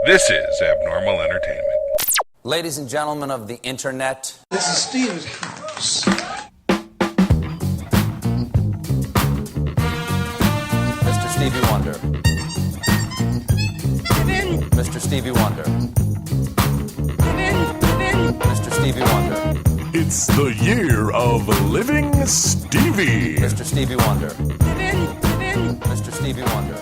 This is Abnormal Entertainment. Ladies and gentlemen of the internet. This is Steve's house. Mr. Stevie Wonder. Mr. Stevie Wonder. Mr. Stevie Wonder. It's the year of Living Stevie. Mr. Stevie Wonder. Mr. Stevie Wonder.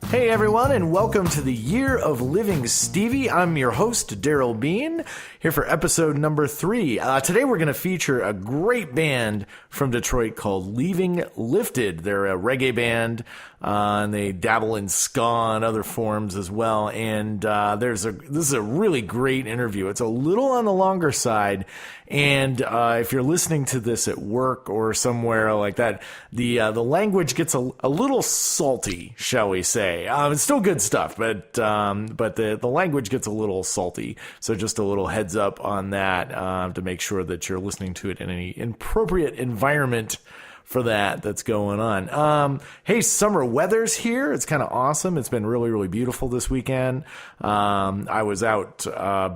Hey everyone, and welcome to the Year of Living Stevie. I'm your host, Daryl Bean, here for episode number 3. Today we're going to feature a great band from Detroit called Leaving Lifted. They're a reggae band, and they dabble in ska and other forms as well. And this is a really great interview. It's a little on the longer side, and if you're listening to this at work or somewhere like that, the language gets a little salty, shall we say. It's still good stuff, but the language gets a little salty. So just a little heads up on that to make sure that you're listening to it in any appropriate environment for that's going on. Hey, summer weather's here. It's kind of awesome. It's been really, really beautiful this weekend. I was out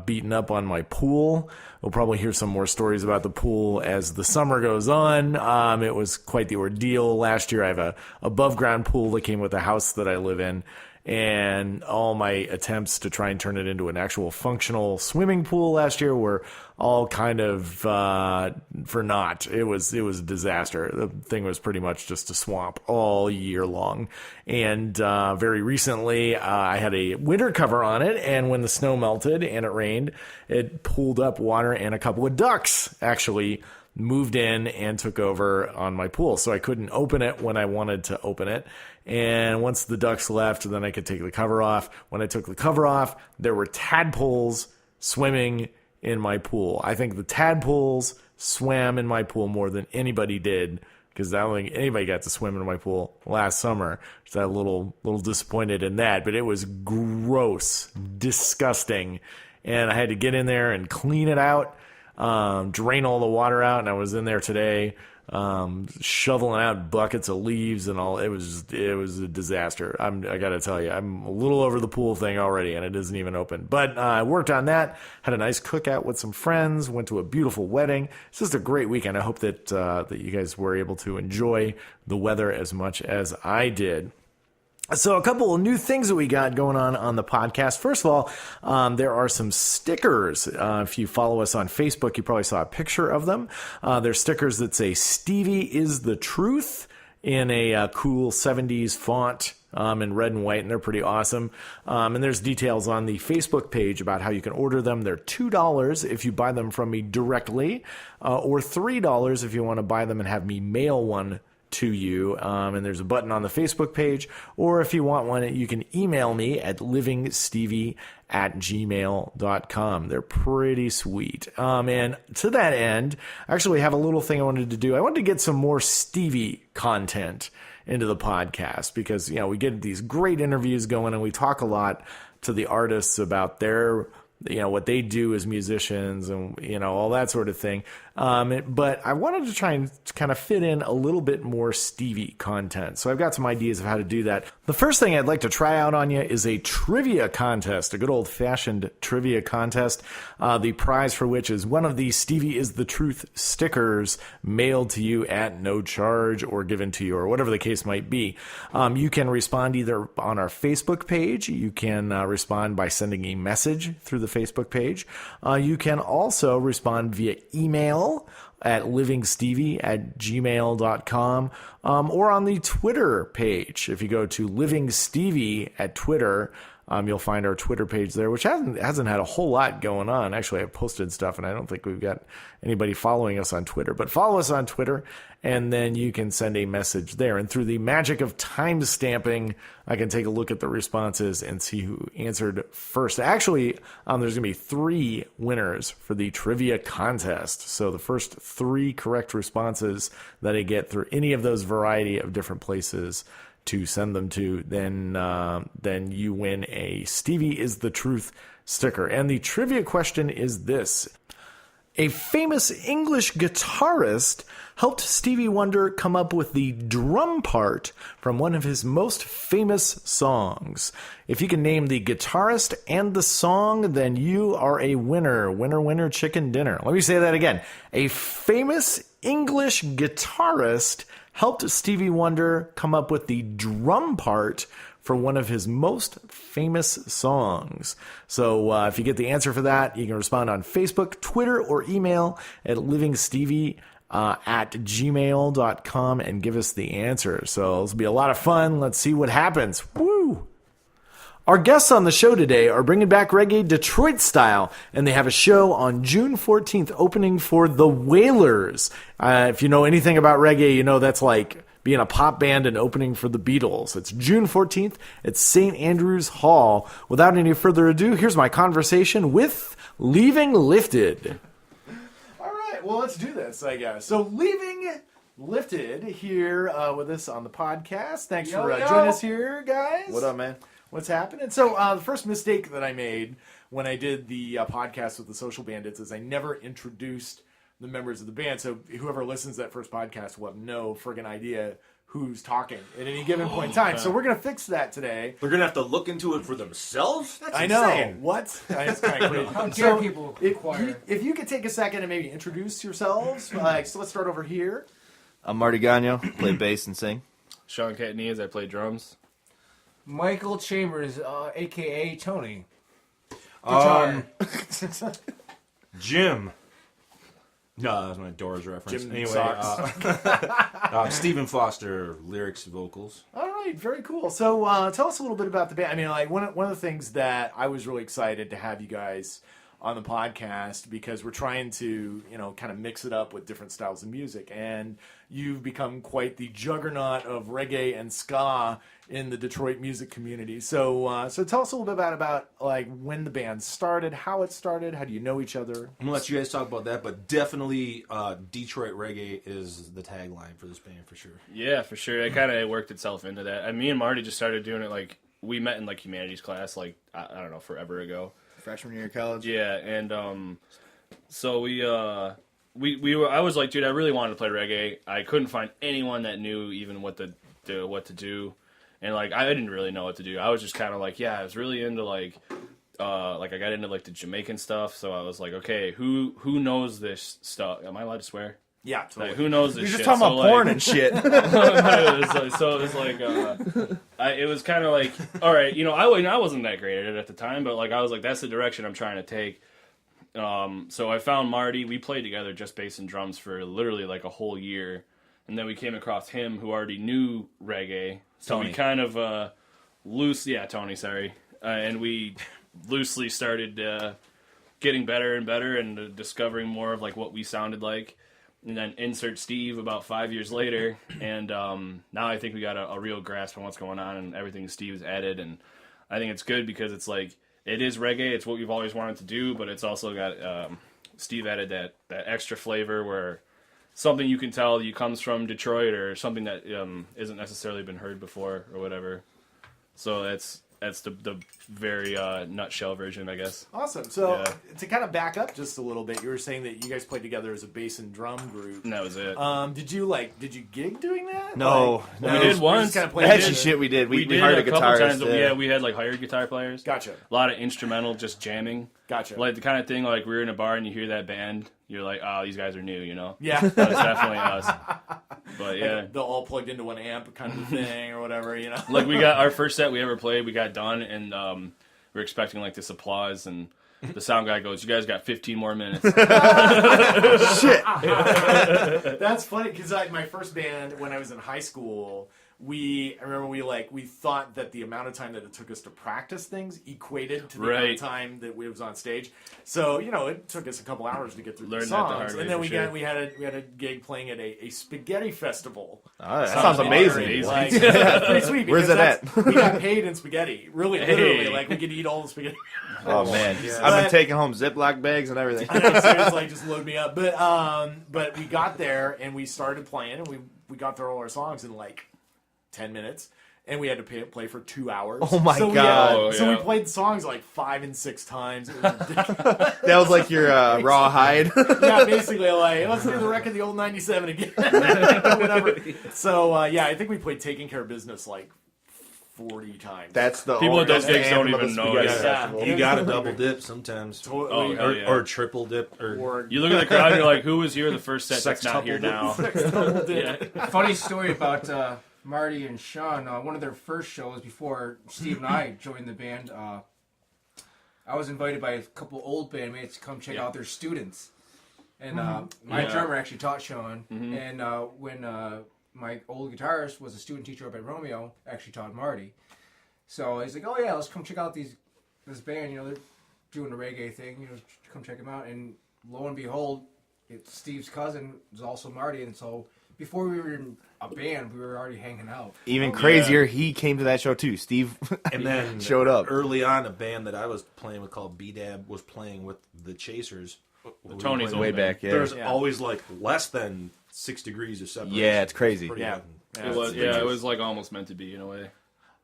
beating up on my pool. We'll probably hear some more stories about the pool as the summer goes on. It was quite the ordeal last year. I have a above ground pool that came with the house that I live in, and all my attempts to try and turn it into an actual functional swimming pool last year were all kind of for naught. It was a disaster. The thing was pretty much just a swamp all year long. And very recently, I had a winter cover on it, and when the snow melted and it rained, it pulled up water, and a couple of ducks actually moved in and took over on my pool. So I couldn't open it when I wanted to open it. And once the ducks left, then I could take the cover off. When I took the cover off, there were tadpoles swimming in my pool. I think the tadpoles swam in my pool more than anybody did, because I don't think anybody got to swim in my pool last summer. So I'm a little disappointed in that, but it was gross, disgusting. And I had to get in there and clean it out, drain all the water out, and I was in there today shoveling out buckets of leaves and all. It was a disaster. I gotta tell you, I'm a little over the pool thing already, and it isn't even open. But I worked on that, had a nice cookout with some friends, went to a beautiful wedding. It's just a great weekend. I hope that you guys were able to enjoy the weather as much as I did. So a couple of new things that we got going on the podcast. First of all, there are some stickers. If you follow us on Facebook, you probably saw a picture of them. They're stickers that say Stevie is the truth in a cool 70s font in red and white, and they're pretty awesome. And there's details on the Facebook page about how you can order them. They're $2 if you buy them from me directly, or $3 if you want to buy them and have me mail one to you, and there's a button on the Facebook page, or if you want one, you can email me at livingstevie@gmail.com. They're pretty sweet. And to that end, I actually have a little thing I wanted to do. I wanted to get some more Stevie content into the podcast, because, we get these great interviews going, and we talk a lot to the artists about their what they do as musicians and, all that sort of thing. But I wanted to try and kind of fit in a little bit more Stevie content. So I've got some ideas of how to do that. The first thing I'd like to try out on you is a trivia contest, a good old-fashioned trivia contest, the prize for which is one of the Stevie is the Truth stickers mailed to you at no charge or given to you, or whatever the case might be. You can respond either on our Facebook page. You can respond by sending a message through the Facebook page. You can also respond via email at livingstevie@gmail.com, or on the Twitter page. If you go to Living Stevie at Twitter, you'll find our Twitter page there, which hasn't had a whole lot going on. Actually, I've posted stuff, and I don't think we've got anybody following us on Twitter. But follow us on Twitter, and then you can send a message there. And through the magic of time stamping, I can take a look at the responses and see who answered first. Actually, there's going to be 3 winners for the trivia contest. So the first 3 correct responses that I get through any of those variety of different places to send them to, then you win a Stevie is the Truth sticker. And the trivia question is this: A famous English guitarist helped Stevie Wonder come up with the drum part from one of his most famous songs. If you can name the guitarist and the song, then you are a winner. Winner, winner, chicken dinner. Let me say that again. A famous English guitarist helped Stevie Wonder come up with the drum part for one of his most famous songs. So if you get the answer for that, you can respond on Facebook, Twitter, or email at livingstevie at gmail.com and give us the answer. So this will be a lot of fun. Let's see what happens. Woo! Our guests on the show today are bringing back reggae Detroit style, and they have a show on June 14th opening for the Wailers. If you know anything about reggae, you know that's like being a pop band and opening for the Beatles. It's June 14th at St. Andrew's Hall. Without any further ado, here's my conversation with Leaving Lifted. All right, well, let's do this, I guess. So, Leaving Lifted here with us on the podcast. Thanks for joining us here, guys. What up, man? What's happening? So, the first mistake that I made when I did the podcast with the Social Bandits is I never introduced the members of the band, so whoever listens to that first podcast will have no friggin' idea who's talking at any given point in time. So we're going to fix that today. They're going to have to look into it for themselves? That's I know. insane. What? It's kind of crazy. How dare people inquire? If you could take a second and maybe introduce yourselves. So let's start over here. I'm Marty Gagno, play bass and sing. Sean Catanese, I play drums. Michael Chambers, a.k.a. Tony. Jim. No, that was my Doors reference. Jim Anyway, Stephen Foster, lyrics, vocals. All right, very cool. So tell us a little bit about the band. I mean, like one of the things that I was really excited to have you guys on the podcast because we're trying to, kind of mix it up with different styles of music. And you've become quite the juggernaut of reggae and ska in the Detroit music community. So so tell us a little bit about like when the band started, how it started, how do you know each other? I'm going to let you guys talk about that, but definitely Detroit reggae is the tagline for this band for sure. Yeah, for sure. It kind of worked itself into that. And me and Marty just started doing it like, we met in like humanities class like, I don't know, forever ago. Freshman year of college. Yeah, and so we were. I was like, dude, I really wanted to play reggae. I couldn't find anyone that knew even what to do, and like I didn't really know what to do. I was just kind of like, I was really into like I got into like the Jamaican stuff. So I was like, okay, who knows this stuff? Am I allowed to swear? Yeah, totally. Like, who knows this You're shit? just talking about porn and shit. It was kind of like, all right, I wasn't that great at it at the time, but like I was like, that's the direction I'm trying to take. So I found Marty. We played together just bass and drums for literally like a whole year, and then we came across him who already knew reggae. So Tony. we kind of Tony, sorry, and we loosely started getting better and better and discovering more of like what we sounded like. And then insert Steve about 5 years later, and now I think we got a real grasp on what's going on and everything Steve's added, and I think it's good because it's like, it is reggae, it's what we've always wanted to do, but it's also got, Steve added that extra flavor where something you can tell you comes from Detroit or something that isn't necessarily been heard before or whatever. So that's the very nutshell version, I guess. Awesome. So Yeah. to kind of back up just a little bit, you were saying that you guys played together as a bass and drum group. And that was it. Did you gig doing that? No. we did once. Kind of Actually, shit, we did. We did hired a a couple guitarist. times. Yeah, we had like hired guitar players. Gotcha. A lot of instrumental, just jamming. Gotcha. Like the kind of thing like we're in a bar and you hear that band, you're like, oh, these guys are new, Yeah. That was definitely us. But yeah. They're all plugged into one amp kind of a thing or whatever, Like we got our first set we ever played, we got done and we were expecting like this applause and the sound guy goes, you guys got 15 more minutes. That's funny because my first band when I was in high school, I remember we thought that the amount of time that it took us to practice things equated to the amount of time that we was on stage. So it took us a couple hours to get through the Learned that the songs, hard way, and then for we sure. had a gig playing at a spaghetti festival. Oh, that sounds amazing. Like, it's pretty sweet. Where's because it at? We got paid in spaghetti. Really, literally, like we could eat all the spaghetti. Oh, man. Yeah. I've been taking home Ziploc bags and everything. I know, seriously, just load me up. But we got there and we started playing and we got through all our songs in like 10 minutes. and we had to play for 2 hours. Oh my so God. So we Yeah. played songs like 5 and 6 times. It was ridiculous. That was like your raw hide. Yeah, basically, like, let's do the wreck of the old 97 again. Whatever. So, I think we played Taking Care of Business like 40 times. That's the People at those that's the gigs don't anthem of even the know. Spaghetti Yeah. Festival. You got to double dip sometimes. Totally. Oh, yeah. Or triple dip. Or You look at the crowd and you're like, who was here the first set that's not Sextuple here now? Yeah. Funny story about Marty and Sean. One of their first shows before Steve and I joined the band, I was invited by a couple old bandmates to come check out their students. And my Yeah. drummer actually taught Sean. And when my old guitarist was a student teacher up at Romeo, actually taught Marty. So he's like, oh yeah, let's come check out this band. You know, they're doing a reggae thing. You know, come check them out. And lo and behold, it's Steve's cousin was also Marty. And so before we were in a band, we were already hanging out. Even crazier, he came to that show too. Steve and then showed up. early on. A band that I was playing with called B-Dab was playing with the Chasers. Tony's Way old back, yeah. There's always like less than 6 degrees of separation. Yeah, it's crazy. Pretty Yeah. good. It was like almost meant to be in a way.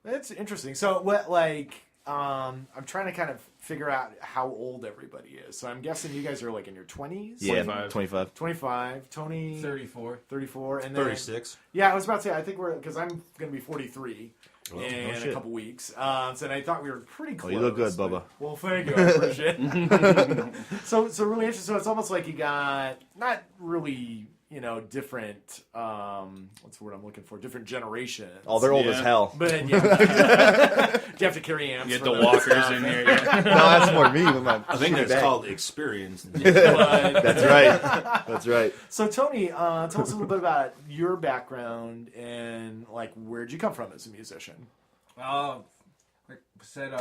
That's interesting. So, what, like, I'm trying to kind of figure out how old everybody is. So, I'm guessing you guys are like in your 20s? Yeah, 25. 25. 25. Tony? 34. 34. And then, 36. Yeah, I was about to say, I think because I'm going to be 43 in a shit. couple weeks. So, and I thought we were pretty close. you look good, Bubba. Well, thank you. I appreciate it. So really interesting. So, it's almost like you got, not really, different, what's the word I'm looking for? Different generations. Oh, they're old as hell. But, you have to carry amps. You get for the those walkers stuff. in here. Yeah. No, that's more me with my I think shitty that's back. called experience. That's right. That's right. So, Tony, tell us a little bit about your background and, like, where'd you come from as a musician? Like I said,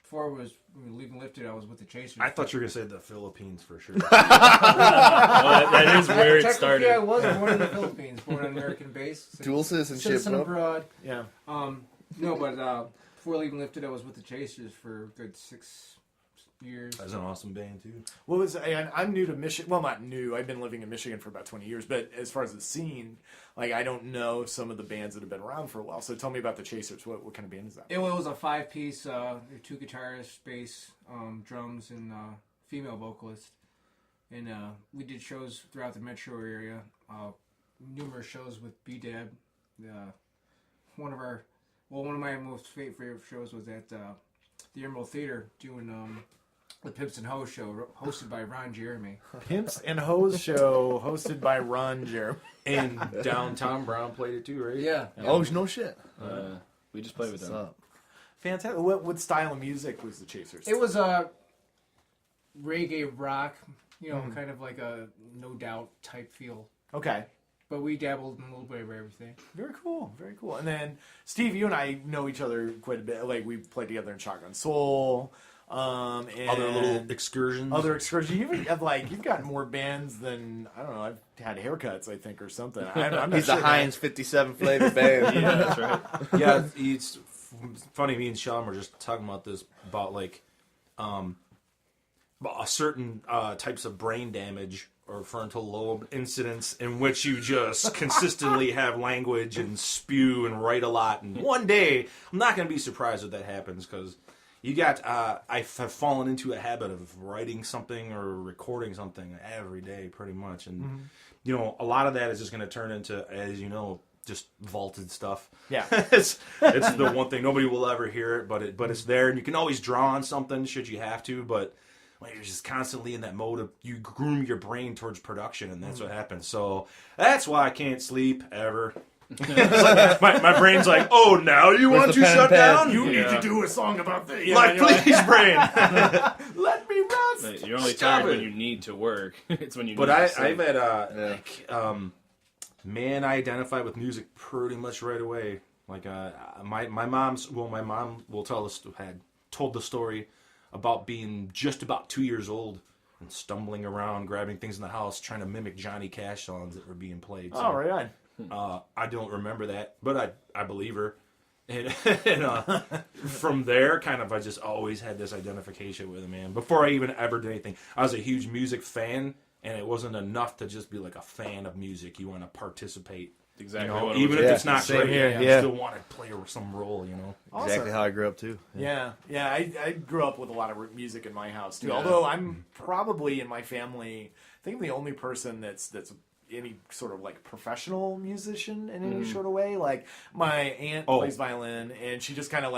before when we were leaving Lifted, I was with the Chasers. I thought you were going to say the Philippines for sure. Well, that is where it Technically, started. I was born in the Philippines, born on American base. Dual citizenship, Citizen bro. abroad. Yeah. No, but before leaving Lifted, I was with the Chasers for a good 6 years. That's an awesome band, too. What was, and I'm new to Michigan. Well, not new. I've been living in Michigan for about 20 years. But as far as the scene, like, I don't know some of the bands that have been around for a while. So tell me about the Chasers. What kind of band is that? It was a 5-piece, 2 guitarists, bass, drums, and female vocalist. And we did shows throughout the metro area. Numerous shows with B-Dab. One of my most favorite shows was at the Emerald Theater doing the Pimps and Hoes show, hosted by Ron Jeremy. Pimps and Hoes Show, hosted by Ron Jeremy. And Downtown Brown played it, too, right? Yeah. Oh, no shit. We just played with What's them. up? Fantastic. What style of music was the Chasers? It was reggae rock, kind of like a No Doubt type feel. Okay. But we dabbled in a little bit of everything. Very cool. Very cool. And then, Steve, you and I know each other quite a bit. Like, we played together in Shotgun Soul. And Other little excursions. Other excursions. You even have, like, you've got more bands than, I don't know, I've had haircuts, I think, or something. I'm not He's the sure, Heinz 57 flavor band. Yeah, that's right. Yeah, it's funny. Me and Sean were just talking about this, about, like, about certain types of brain damage or frontal lobe incidents in which you just consistently have language and spew and write a lot. And one day, I'm not going to be surprised if that happens, because you got, I have fallen into a habit of writing something or recording something every day, pretty much. And, a lot of that is just going to turn into, as you know, just vaulted stuff. Yeah. it's the one thing. Nobody will ever hear it, but it's there. And you can always draw on something should you have to, but when you're just constantly in that mode of, you groom your brain towards production, and that's what happens. So that's why I can't sleep ever. It's like my brain's like, oh, now you want the to pen and shut pad? down? You need to do a song about this. Like, please, brain. Let me rest. You're only Stop tired when it. you need to work. It's when you But need to I've sleep. had man, I identify with music pretty much right away. Like my mom will tell us had told the story about being just about 2 years old and stumbling around, grabbing things in the house, trying to mimic Johnny Cash songs that were being played. So, Oh, right on. I don't remember that, but I believe her. And from there, kind of, I just always had this identification with him, man. Before I even ever did anything, I was a huge music fan, and it wasn't enough to just be like a fan of music. You want to participate exactly. You know, what it even was. if it's not same great, here, you yeah. still want to play some role. You know. Exactly how I grew up too. Yeah. I grew up with a lot of music in my house too. Yeah. Although I'm probably in my family, I think I'm the only person that's any sort of like professional musician in any sort of way. Like my aunt plays violin, and she just kind of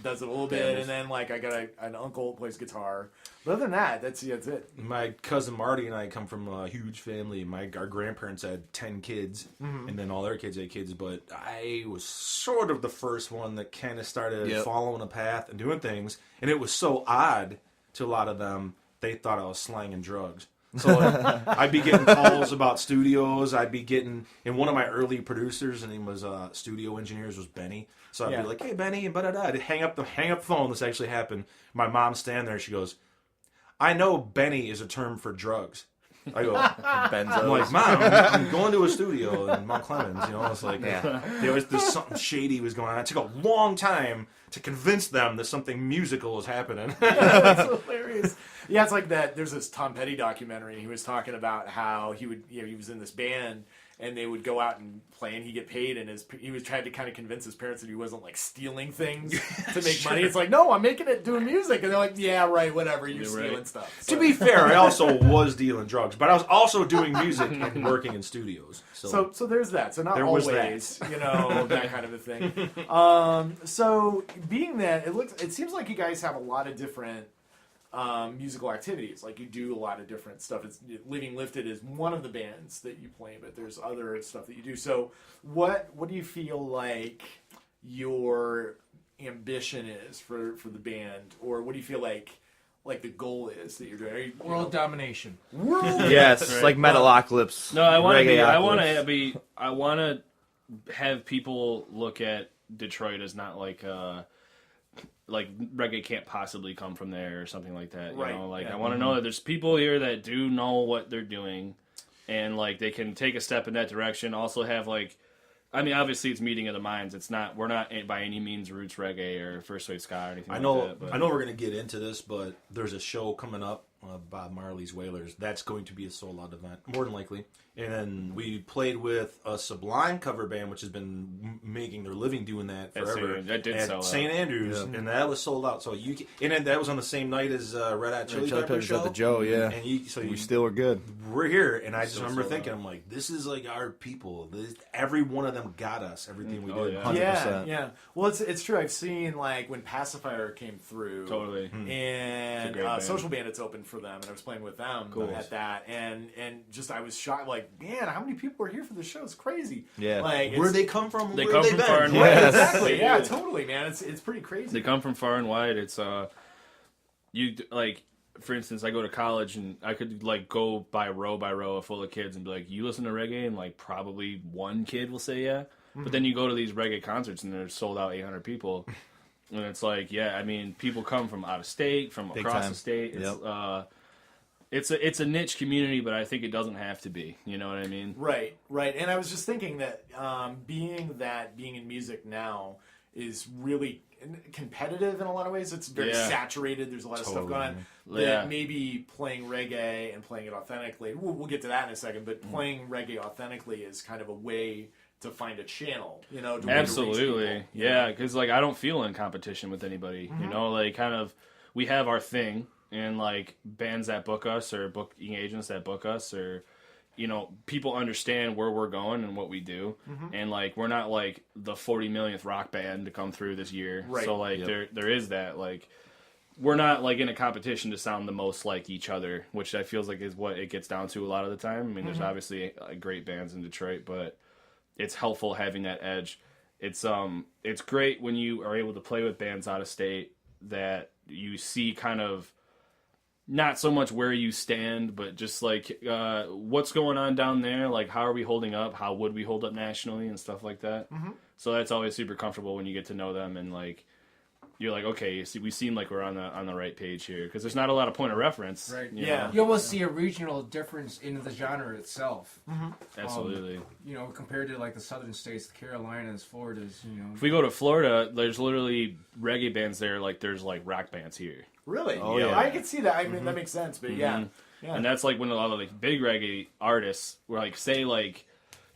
does it a little bit, and then like I got an uncle who plays guitar. But other than that, that's it. My cousin Marty and I come from a huge family. Our grandparents had 10 kids, and then all their kids had kids. But I was sort of the first one that kind of started following a path and doing things. And it was so odd to a lot of them. They thought I was slanging drugs. So I'd be getting calls about studios. I'd be getting, and one of my early producers, and he was studio engineers, was Benny. So I'd be like, "Hey Benny," and blah. I'd hang up the phone. This actually happened. My mom's standing there. She goes, "I know Benny is a term for drugs." I go, I'm like, "Mom, I'm going to a studio in Mount Clemens." You know, it's like there's something shady was going on. It took a long time to convince them that something musical was happening. That's hilarious. Yeah, it's like that. There's this Tom Petty documentary, and he was talking about how he was in this band, and they would go out and play, and he'd get paid, and he was trying to kind of convince his parents that he wasn't like stealing things to make money. It's like, no, I'm making it doing music, and they're like, yeah, right, whatever, you're stealing stuff. So. To be fair, I also was dealing drugs, but I was also doing music and working in studios. So there's that. So not there was always, that. you know, that kind of a thing. So being that, it seems like you guys have a lot of different musical activities. Like you do a lot of different stuff. Living Lifted is one of the bands that you play, but there's other stuff that you do. So what do you feel like your ambition is for the band, or what do you feel like the goal is that you're doing? World domination. Yes, Right. like Metalocalypse. No, I want to be. I Reggaeocalypse. want to have people look at Detroit as not like reggae can't possibly come from there or something like that. You know, I want to know that there's people here that do know what they're doing, and like they can take a step in that direction. Also have obviously it's meeting of the minds. We're not by any means roots reggae or first wave ska or anything. I know, like that, but. I know we're going to get into this, but there's a show coming up, Bob Marley's Wailers. That's going to be a sold out event, more than likely. And then we played with a Sublime cover band, which has been making their living doing that forever. That did sell out. At St. Andrews, and that was sold out. So and then that was on the same night as Red Hot Chili Peppers show. at the Joe, yeah. And we still were good. We're here, and I just remember thinking, I'm like, this is like our people. Every one of them got us. Everything we did. Yeah. Yeah. Well, it's true. I've seen like when Pacifier came through, Totally. and band. Social Bandits opened for them, and I was playing with them at that, and just I was shocked. Like, man, how many people are here for this show? It's crazy. Yeah. Like, Where they come from? They where come they from been? far and yeah, wide. exactly. Yeah, totally, man. It's pretty crazy. They come from far and wide. It's you like, for instance, I go to college and I could like go by row full of kids and be like, "You listen to reggae?" And like probably one kid will say yeah. But then you go to these reggae concerts and they're sold out 800 people, and it's like, yeah, I mean, people come from out of state, from across the state. It's It's a niche community, but I think it doesn't have to be. You know what I mean? Right. And I was just thinking that being in music now is really competitive in a lot of ways. It's very saturated. There's a lot of stuff going on. That maybe playing reggae and playing it authentically, we'll get to that in a second, but playing reggae authentically is kind of a way to find a channel, you know? To Absolutely. reach people, Yeah, because like I don't feel in competition with anybody. You know, like kind of we have our thing. And, like, bands that book us or booking agents that book us or, you know, people understand where we're going and what we do. And, like, we're not, like, the 40 millionth rock band to come through this year. Right. So, like, there is that. Like, we're not, like, in a competition to sound the most like each other, which I feels like is what it gets down to a lot of the time. I mean, there's obviously great bands in Detroit, but it's helpful having that edge. It's great when you are able to play with bands out of state that you see kind of not so much where you stand, but just like what's going on down there, like how are we holding up, how would we hold up nationally and stuff like that. So that's always super comfortable when you get to know them and like you're like, okay, we seem like we're on the right page here because there's not a lot of point of reference. Right. You know? You almost see a regional difference in the genre itself. Absolutely. You know, compared to like the southern states, the Carolinas, Floridas. You know, If we go to Florida, there's literally reggae bands there. Like there's like rock bands here. Really? Oh, yeah. I can see that. I mean, that makes sense. But yeah. And that's like when a lot of like big reggae artists were like, say like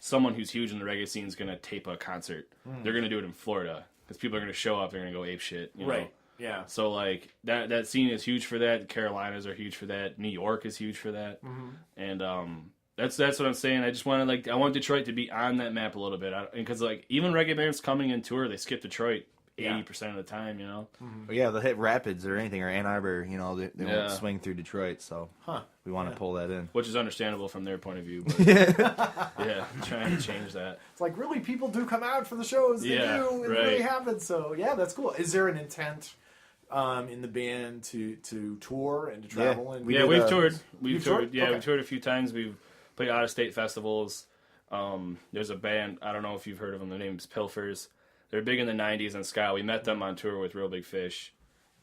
someone who's huge in the reggae scene is going to tape a concert. They're going to do it in Florida because people are going to show up. They're going to go ape shit. You know? Right. Yeah. So like that scene is huge for that. The Carolinas are huge for that. New York is huge for that. And that's what I'm saying. I just want I want Detroit to be on that map a little bit, because like even reggae bands coming in tour, they skip Detroit 80% of the time. You know. But yeah, they'll hit Rapids or anything or Ann Arbor. You know, they won't swing through Detroit. So we want to pull that in, which is understandable from their point of view. But yeah, trying to change that. It's like really people do come out for the shows. They do. It really happens. So yeah, that's cool. Is there an intent in the band to tour and to travel? And we've toured. We've toured. Okay. We've toured a few times. We've played out of state festivals. There's a band, I don't know if you've heard of them. Their name's Pilfers. They're big in the 90s in ska. We met them on tour with Real Big Fish,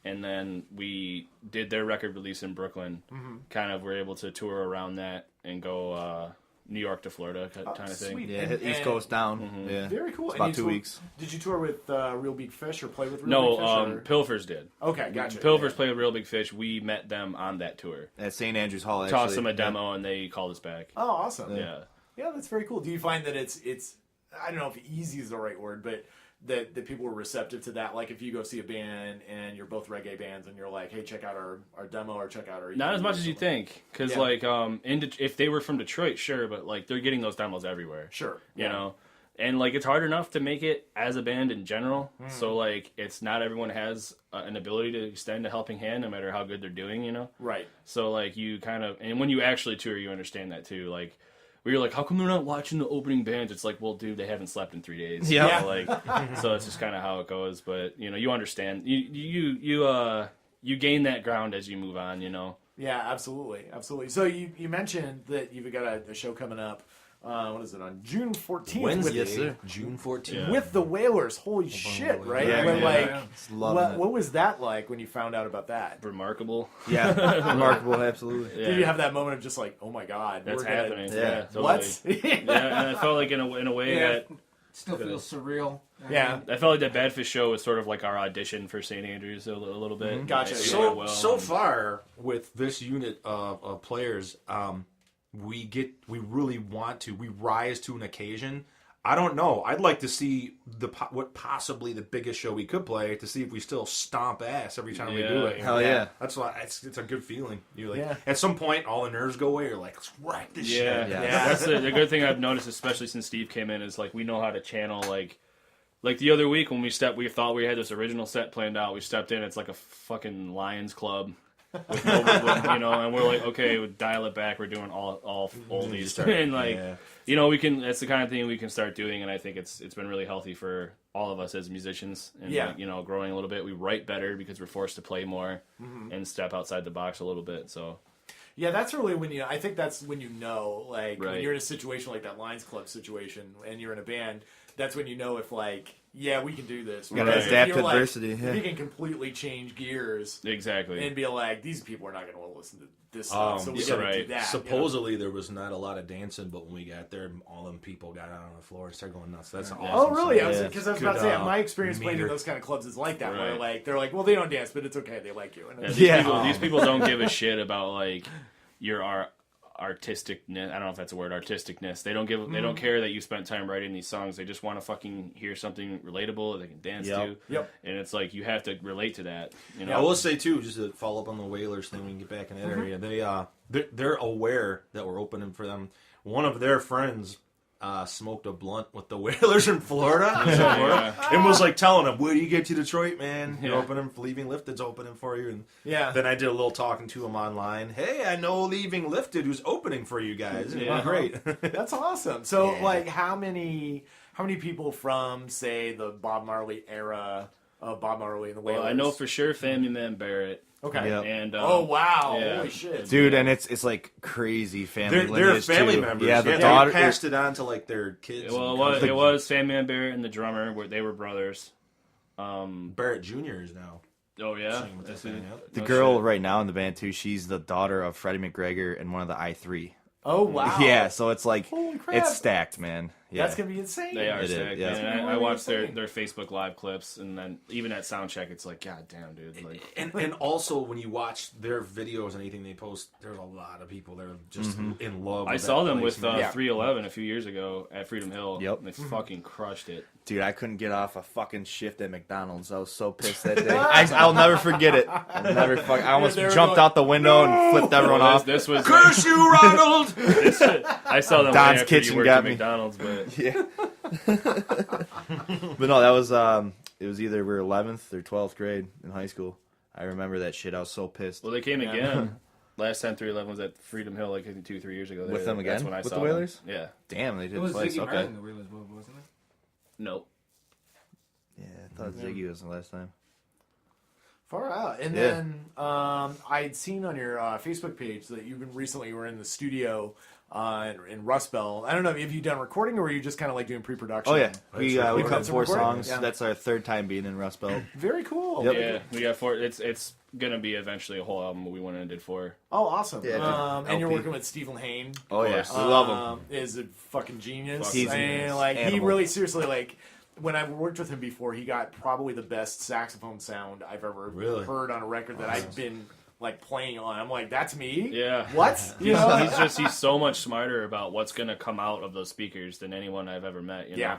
and then we did their record release in Brooklyn. Kind of were able to tour around that and go New York to Florida kind of thing. Sweet. yeah, hit East Coast down. Yeah, Very cool. It's And about you 2 tour- weeks. Did you tour with Real Big Fish or play with Real Big Fish? No, or? Pilfers did. Okay, gotcha. Pilfers played with Real Big Fish. We met them on that tour. At St. Andrews Hall, actually. Tossed them a demo, and they called us back. Oh, awesome. Yeah. Yeah, that's very cool. Do you find that it's I don't know if easy is the right word, but that people are receptive to that? Like if you go see a band and you're both reggae bands and you're like, hey, check out our demo or check out our EP. Not as much as you think, because Yeah. like if they were from Detroit, sure, but like they're getting those demos everywhere. Sure. You know, and like it's hard enough to make it as a band in general. So like it's not everyone has an ability to extend a helping hand, no matter how good they're doing. You know. Right. So like you kind of, and when you actually tour, you understand that too. Like where you're like, how come they're not watching the opening bands? It's like, well, dude, they haven't slept in 3 days. Yeah. You know, like so it's just kind of how it goes. But you know, you understand. You gain that ground as you move on. You know. Yeah, absolutely. So you mentioned that you've got a show coming up. What is it, on June 14th? Wednesday, Yes, sir. June 14th. Yeah. With the Whalers. Holy shit, right? Yeah, When, yeah. like, Just loving it. what was that like when you found out about that? Remarkable. Yeah, remarkable, absolutely. Yeah. Did you have that moment of just like, oh my god, That's we're gonna- happening. Yeah. Yeah. Totally. What? Yeah, and I felt like in a way Yeah. that Still feels surreal. Yeah. I felt like that Badfish show was sort of like our audition for St. Andrews a little bit. Gotcha. It So- went well, So and- far with this unit of players, we really want to. We rise to an occasion. I don't know. I'd like to see what possibly the biggest show we could play to see if we still stomp ass every time we do it. Hell yeah. That's why it's a good feeling. You like Yeah. at some point all the nerves go away. You're like, let's wreck this Yeah, shit. Yeah. That's the good thing I've noticed, especially since Steve came in, is like we know how to channel like the other week when we thought we had this original set planned out. We stepped in, it's like a fucking Lions Club. With you know, and we're like, okay, we'll dial it back. We're doing all oldies, and like, yeah. you know, we can. That's the kind of thing we can start doing, and I think it's been really healthy for all of us as musicians, and Yeah. like, you know, growing a little bit. We write better because we're forced to play more and step outside the box a little bit. So Yeah, that's really when I think that's when you know, like, when Right. you're in a situation like that Lions Club situation and you're in a band, that's when you know if, like, yeah, we can do this. Gotta Whereas if adapt you're, to like, adversity, If yeah. you can completely change gears exactly, and be like, these people are not going to want to listen to this Um, stuff, so we yeah, got to do right. that. Supposedly there was not a lot of dancing, but when we got there, all them people got out on the floor and started going nuts. That's awesome. Oh, really? So, Because I was about to say, Good, my experience playing in meter. those kind of clubs is like that, where, Right. like, they're like, well, they don't dance, but it's okay, they like you. And it's- Yeah. These people don't give a shit about like your artisticness. I don't know if that's a word, artisticness. They don't care that you spent time writing these songs. They just want to fucking hear something relatable that they can dance Yep. to. Yep. And it's like you have to relate to that. You know. I will say too, just to follow up on the Whalers thing, we can get back in that area. They're aware that we're opening for them. One of their friends smoked a blunt with the Whalers in Florida, and was like telling them, "Where do you get to Detroit, man? You're Yeah. opening, Leaving Lifted's opening for you." And Yeah. then I did a little talking to him online. Hey, I know Leaving Lifted who's opening for you guys. And Yeah. great. That's awesome. So, Yeah. like, how many people from, say, the Bob Marley era of Bob Marley and the Wailers? Well, I know for sure Family Man Barrett. Okay. Yep. And Oh wow! yeah. Holy shit! Dude, and it's like crazy family They're lineage, family too. members. Yeah, the they daughter. passed it on to like their kids. Well, and it was Family Man Barrett and the drummer, where they were brothers. Barrett Jr. is now. Oh yeah, singing with that That's thing, it. yep. The No girl shit. right now in the band too. She's the daughter of Freddie McGregor and one of the I3. Oh wow! Yeah, so it's like Holy crap. it's stacked, man. That's gonna be insane. They are It is, sick. yeah. And It's I really watched their insane. Facebook Live clips, and then even at soundcheck, it's like, God damn, dude. Like, And also when you watch their videos and anything they post, there's a lot of people that are just in love. I with saw that them place, with man. 311 a few years ago at Freedom Hill. Yep. And they fucking crushed it. Dude, I couldn't get off a fucking shift at McDonald's. I was so pissed that day. I'll never forget it. I almost jumped out the window and flipped everyone Well, off. this was Curse you, Ronald! I saw them Don's way after Kitchen you worked got at me. McDonald's, but Yeah. But no, that was it was either we were 11th or 12th grade in high school. I remember that shit. I was so pissed. well, they came again. Last time 311 was at Freedom Hill, like I think 2-3 years ago. With them That's again? when I With saw the Whalers? them. Yeah. Damn, they It did was twice. Ziggy Okay. Marley, the Wheelers, wasn't it? Nope. Yeah, I thought Ziggy was the last time. Far out. And Yeah. then I'd seen on your Facebook page that you recently were in the studio in Rust Belt. I don't know, have you done recording or were you just kind of like doing pre-production? Oh yeah, we We've cut done some 4 recording? songs. Yeah. That's our 3rd time being in Rust Belt. Very cool. Yep. Yeah, we got 4. It's gonna be eventually a whole album. We went and did 4. Oh, awesome. Yeah, and you're LP. working with Stephen Hain. Oh yeah, course. we love him. Is a fucking genius. He's I mean, a like he animal. really seriously like. When I worked with him before, he got probably the best saxophone sound I've ever Really? heard on a record that I've been like playing on. I'm like, that's me. Yeah. What? You know? He's so much smarter about what's gonna come out of those speakers than anyone I've ever met. You know? Yeah.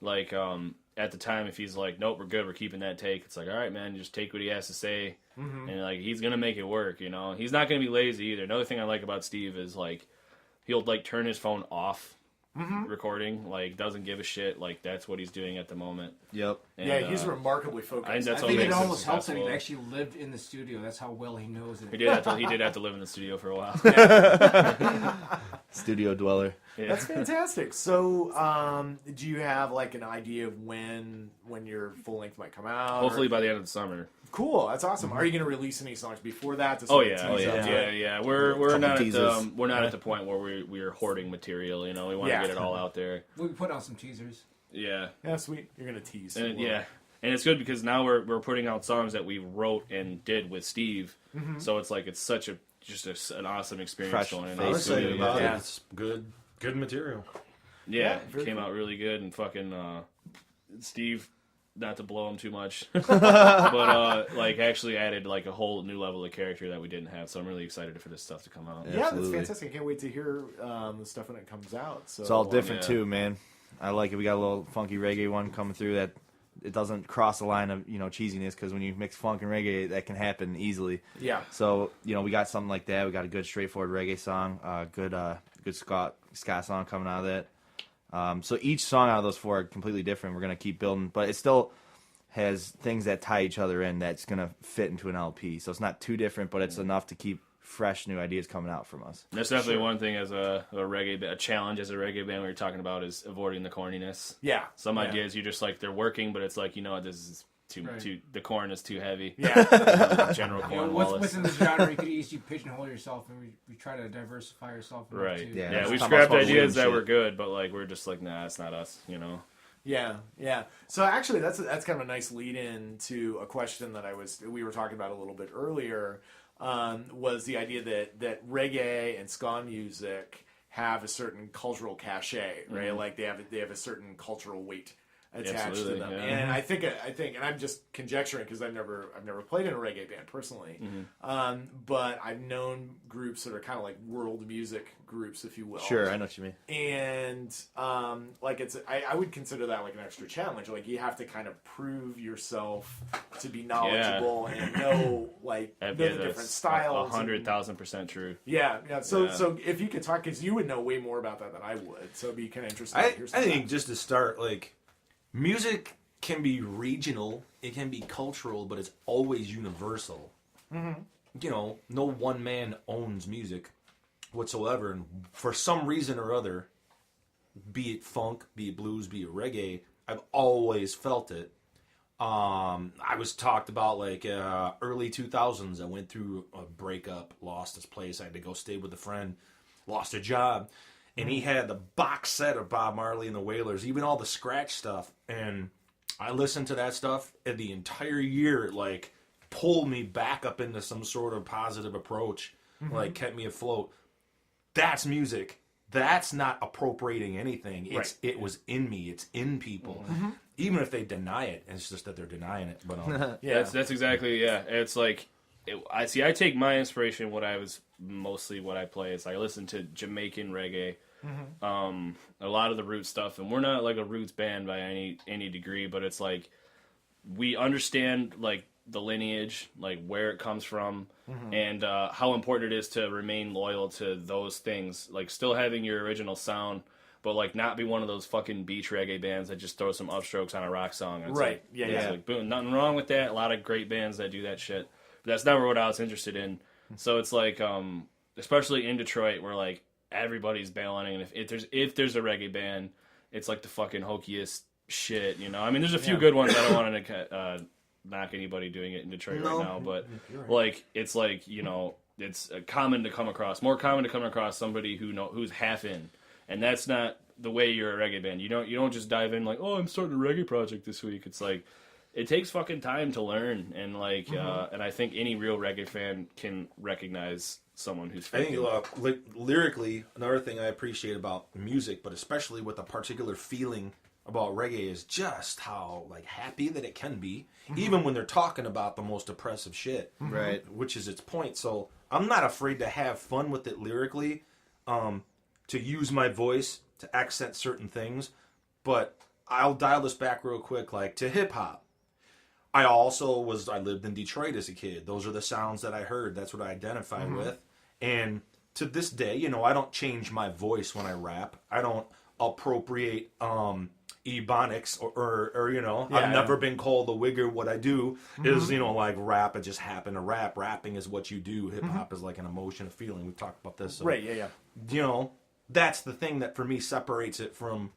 Like at the time, if he's like, nope, we're good, we're keeping that take. It's like, all right, man, just take what he has to say, and like he's gonna make it work. You know, he's not gonna be lazy either. Another thing I like about Steve is like he'll like turn his phone off. Recording, like doesn't give a shit, like that's what he's doing at the moment. Yep. And, Yeah, he's remarkably focused. I think that's I what think it makes him almost helps that he successful. actually lived in the studio. That's how well he knows it. He did have to live in the studio for a while. Studio dweller. Yeah. That's fantastic. So, do you have like an idea of when your full length might come out? Hopefully or- by the end of the summer. Cool. That's awesome. Are you going to release any songs before that? To Oh sort of yeah, tease up to it? yeah. We're Couple not teasers. at the point where we're hoarding material. You know, we want to Yeah. get it all out there. We put out some teasers. Yeah, Yeah, sweet. You're going to tease. and and it's good because now we're putting out songs that we wrote and did with Steve. So it's like it's such a an awesome experience Fresh going in. I'm the excited studio. about Yeah. it. It's good material. Yeah, very it came cool. out really good, and fucking Steve, not to blow him too much, but like actually added like a whole new level of character that we didn't have. So I'm really excited for this stuff to come out. Yeah, that's Absolutely. fantastic. I can't wait to hear the stuff when it comes out. So It's all different yeah. too, man. I like it. We got a little funky reggae one coming through that it doesn't cross the line of cheesiness, because when you mix funk and reggae, that can happen easily. Yeah. So we got something like that. We got a good straightforward reggae song, good ska song coming out of that. So each song out of those 4 are completely different. We're gonna keep building, but it still has things that tie each other in. That's gonna fit into an LP. So it's not too different, but it's enough to keep fresh new ideas coming out from us. That's definitely one thing as a challenge as a reggae band we were talking about is avoiding the corniness. Yeah. Some Yeah. ideas you just like they're working, but it's like this is too the corn is too heavy. Yeah. General You know, Cornwallis. within the genre, you could easily pigeonhole yourself, and we try to diversify yourself. enough Right. too. Yeah. Yeah, we Talking scrapped about ideas that shit. were good, but like we're just like, nah, it's not us. Yeah, yeah. So actually, that's kind of a nice lead in to a question that we were talking about a little bit earlier. Was the idea that reggae and ska music have a certain cultural cachet, right? Mm-hmm. Like they have a certain cultural weight attached Absolutely, to them. yeah. And I think, and I'm just conjecturing because I've never played in a reggae band personally, Mm-hmm. but I've known groups that are kind of like world music groups, if you will. Sure, I know what you mean. And like I would consider that like an extra challenge. Like you have to kind of prove yourself to be knowledgeable and know like know the different styles. 100,000% true. Yeah, yeah. So Yeah. so if you could talk, because you would know way more about that than I would. So it'd be kind of interesting. I to hear some of think that. just to start, like, music can be regional, it can be cultural, but it's always universal. No one man owns music whatsoever, and for some reason or other, be it funk, be it blues, be it reggae, I've always felt it. I was talked about like early 2000s. I went through a breakup, lost this place. I had to go stay with a friend, lost a job, and he had the box set of Bob Marley and the Wailers, even all the scratch stuff. And I listened to that stuff, and the entire year it like pulled me back up into some sort of positive approach, like kept me afloat. That's music. that's not appropriating anything. It was in me. It's in people. Even if they deny it, it's just that they're denying it. But that's exactly It's like I take my inspiration. What I play is I listen to Jamaican reggae, a lot of the roots stuff, and we're not like a roots band by any degree, but it's like we understand like the lineage, like where it comes from, and how important it is to remain loyal to those things, like still having your original sound, but like not be one of those fucking beach reggae bands that just throw some upstrokes on a rock song. It's Right. Like, like, boom, nothing wrong with that. A lot of great bands that do that shit. But that's never what I was interested in. So it's like, especially in Detroit, where like everybody's bailing, and if there's a reggae band, it's like the fucking hokiest shit, you know. I mean, there's a few good ones. I don't want to knock anybody doing it in Detroit right now, but like it's like, you know, it's more common to come across somebody who's half in, and that's not the way you're a reggae band. You don't just dive in like, oh, I'm starting a reggae project this week. It's like it takes fucking time to learn, and like and I think any real reggae fan can recognize someone who's faking. I think lyrically, another thing I appreciate about music, but especially with a particular feeling about reggae, is just how like happy that it can be, even when they're talking about the most oppressive shit, Right. Which is its point. So I'm not afraid to have fun with it lyrically, to use my voice to accent certain things. But I'll dial this back real quick, like to hip hop. I lived in Detroit as a kid. Those are the sounds that I heard. That's what I identify with. And to this day, you know, I don't change my voice when I rap. I don't appropriate ebonics or you know, I've never been called a wigger. What I do is, you know, like rap. I just happen to rap. Rapping is what you do. Hip hop is like an emotion, a feeling. We've talked about this. So, Right. Yeah. you know, that's the thing that for me separates it from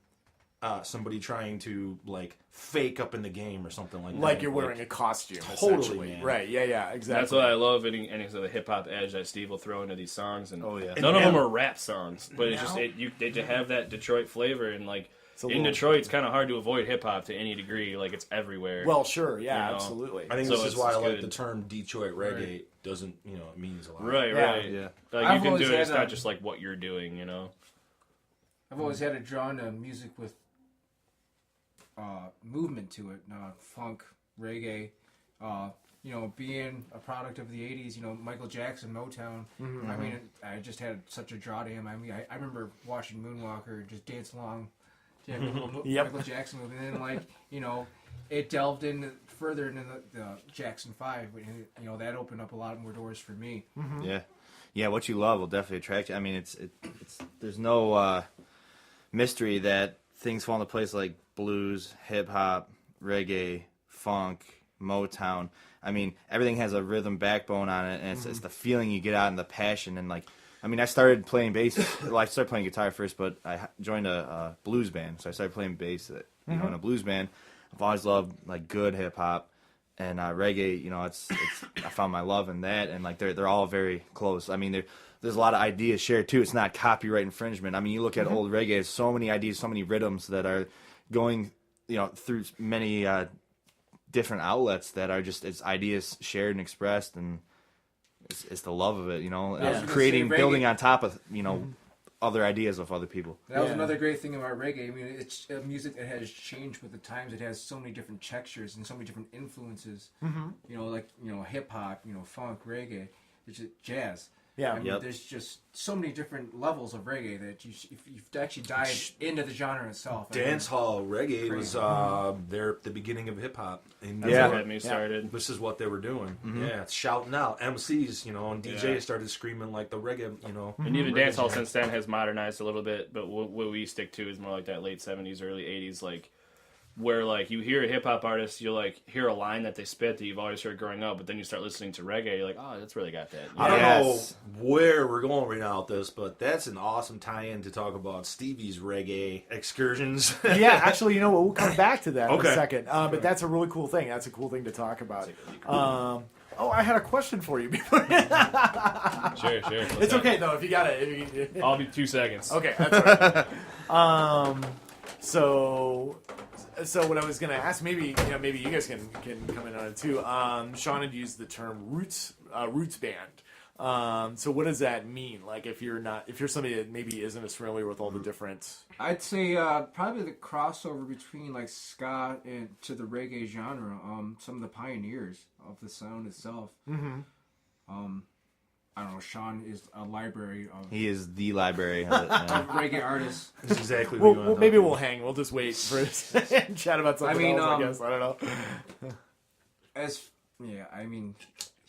somebody trying to like fake up in the game or something like that. Like you're wearing a costume, Totally, essentially. man. Right? Yeah. Exactly. That's what I love. Any of the hip hop edge that Steve will throw into these songs, and Oh, yeah. none of them are rap songs, but it's just they have that Detroit flavor, and like in Detroit, it's kind of hard to avoid hip hop to any degree. Like it's everywhere. Well, sure. Yeah. You know? Absolutely. I think So this is why I like good. the term Detroit reggae. Doesn't, you know, it means a lot. Right. Yeah. Like I've you can always do it. had It's a- not just like what you're doing, you know. I've always had a drawn to music with movement to it, funk, reggae. You know, being a product of the '80s, you know, Michael Jackson, Motown. I mean, I just had such a draw to him. I mean, I remember watching Moonwalker, just dance along to Michael Jackson movie, and then like, you know, it delved in further into the Jackson 5, and you know, that opened up a lot more doors for me. Yeah, what you love will definitely attract you. I mean, it's there's no mystery that things fall into place like blues, hip hop, reggae, funk, Motown. I mean, everything has a rhythm backbone on it, and it's the feeling you get out and the passion. And like, I mean, I started playing bass. Well, I started playing guitar first, but I joined a blues band, so I started playing bass. You know, in a blues band. I've always loved like good hip hop. And reggae, you know, it's I found my love in that, and like they're all very close. I mean, there's a lot of ideas shared too. It's not copyright infringement. I mean, you look at old reggae, there's so many ideas, so many rhythms that are going, you know, through many different outlets that are just it's ideas shared and expressed, and it's the love of it, you know, Yeah. creating, Reggae- building on top of, you know, other ideas of other people. That was another great thing about reggae. I mean, it's a music that has changed with the times. It has so many different textures and so many different influences. You know, like, you know, hip hop, you know, funk, reggae, there's just jazz. Yeah. I mean, there's just so many different levels of reggae that if you actually dive into the genre itself. Dance hall reggae was there at the beginning of hip hop. That's what had me started. This is what they were doing. Yeah, it's shouting out. MCs, you know, and DJs started screaming like the reggae, you know. And even dancehall since then has modernized a little bit, but what we stick to is more like that late 70s, early 80s, like where like you hear a hip hop artist, you'll like hear a line that they spit that you've always heard growing up, but then you start listening to reggae, you're like, oh, that's really got that. I don't Yes. know where we're going right now with this, but that's an awesome tie-in to talk about Stevie's reggae excursions. Yeah, actually, you know what? We'll come back to that in Okay. a second. But that's a really cool thing. That's a cool thing to talk about. Oh, I had a question for you before. Sure. It's okay though if you got it. I'll be 2 seconds. Okay, that's all right. So what I was gonna ask, maybe you guys can come in on it too. Sean had used the term roots band. So what does that mean? Like if you're somebody that maybe isn't as familiar with all the different. I'd say probably the crossover between like ska and to the reggae genre. Some of the pioneers of the sound itself. Mm-hmm. I don't know. Sean is a library of. He is the library of it, of reggae artists. That's exactly what you want. Maybe we'll hang. We'll just wait for and chat about something else. I guess I don't know.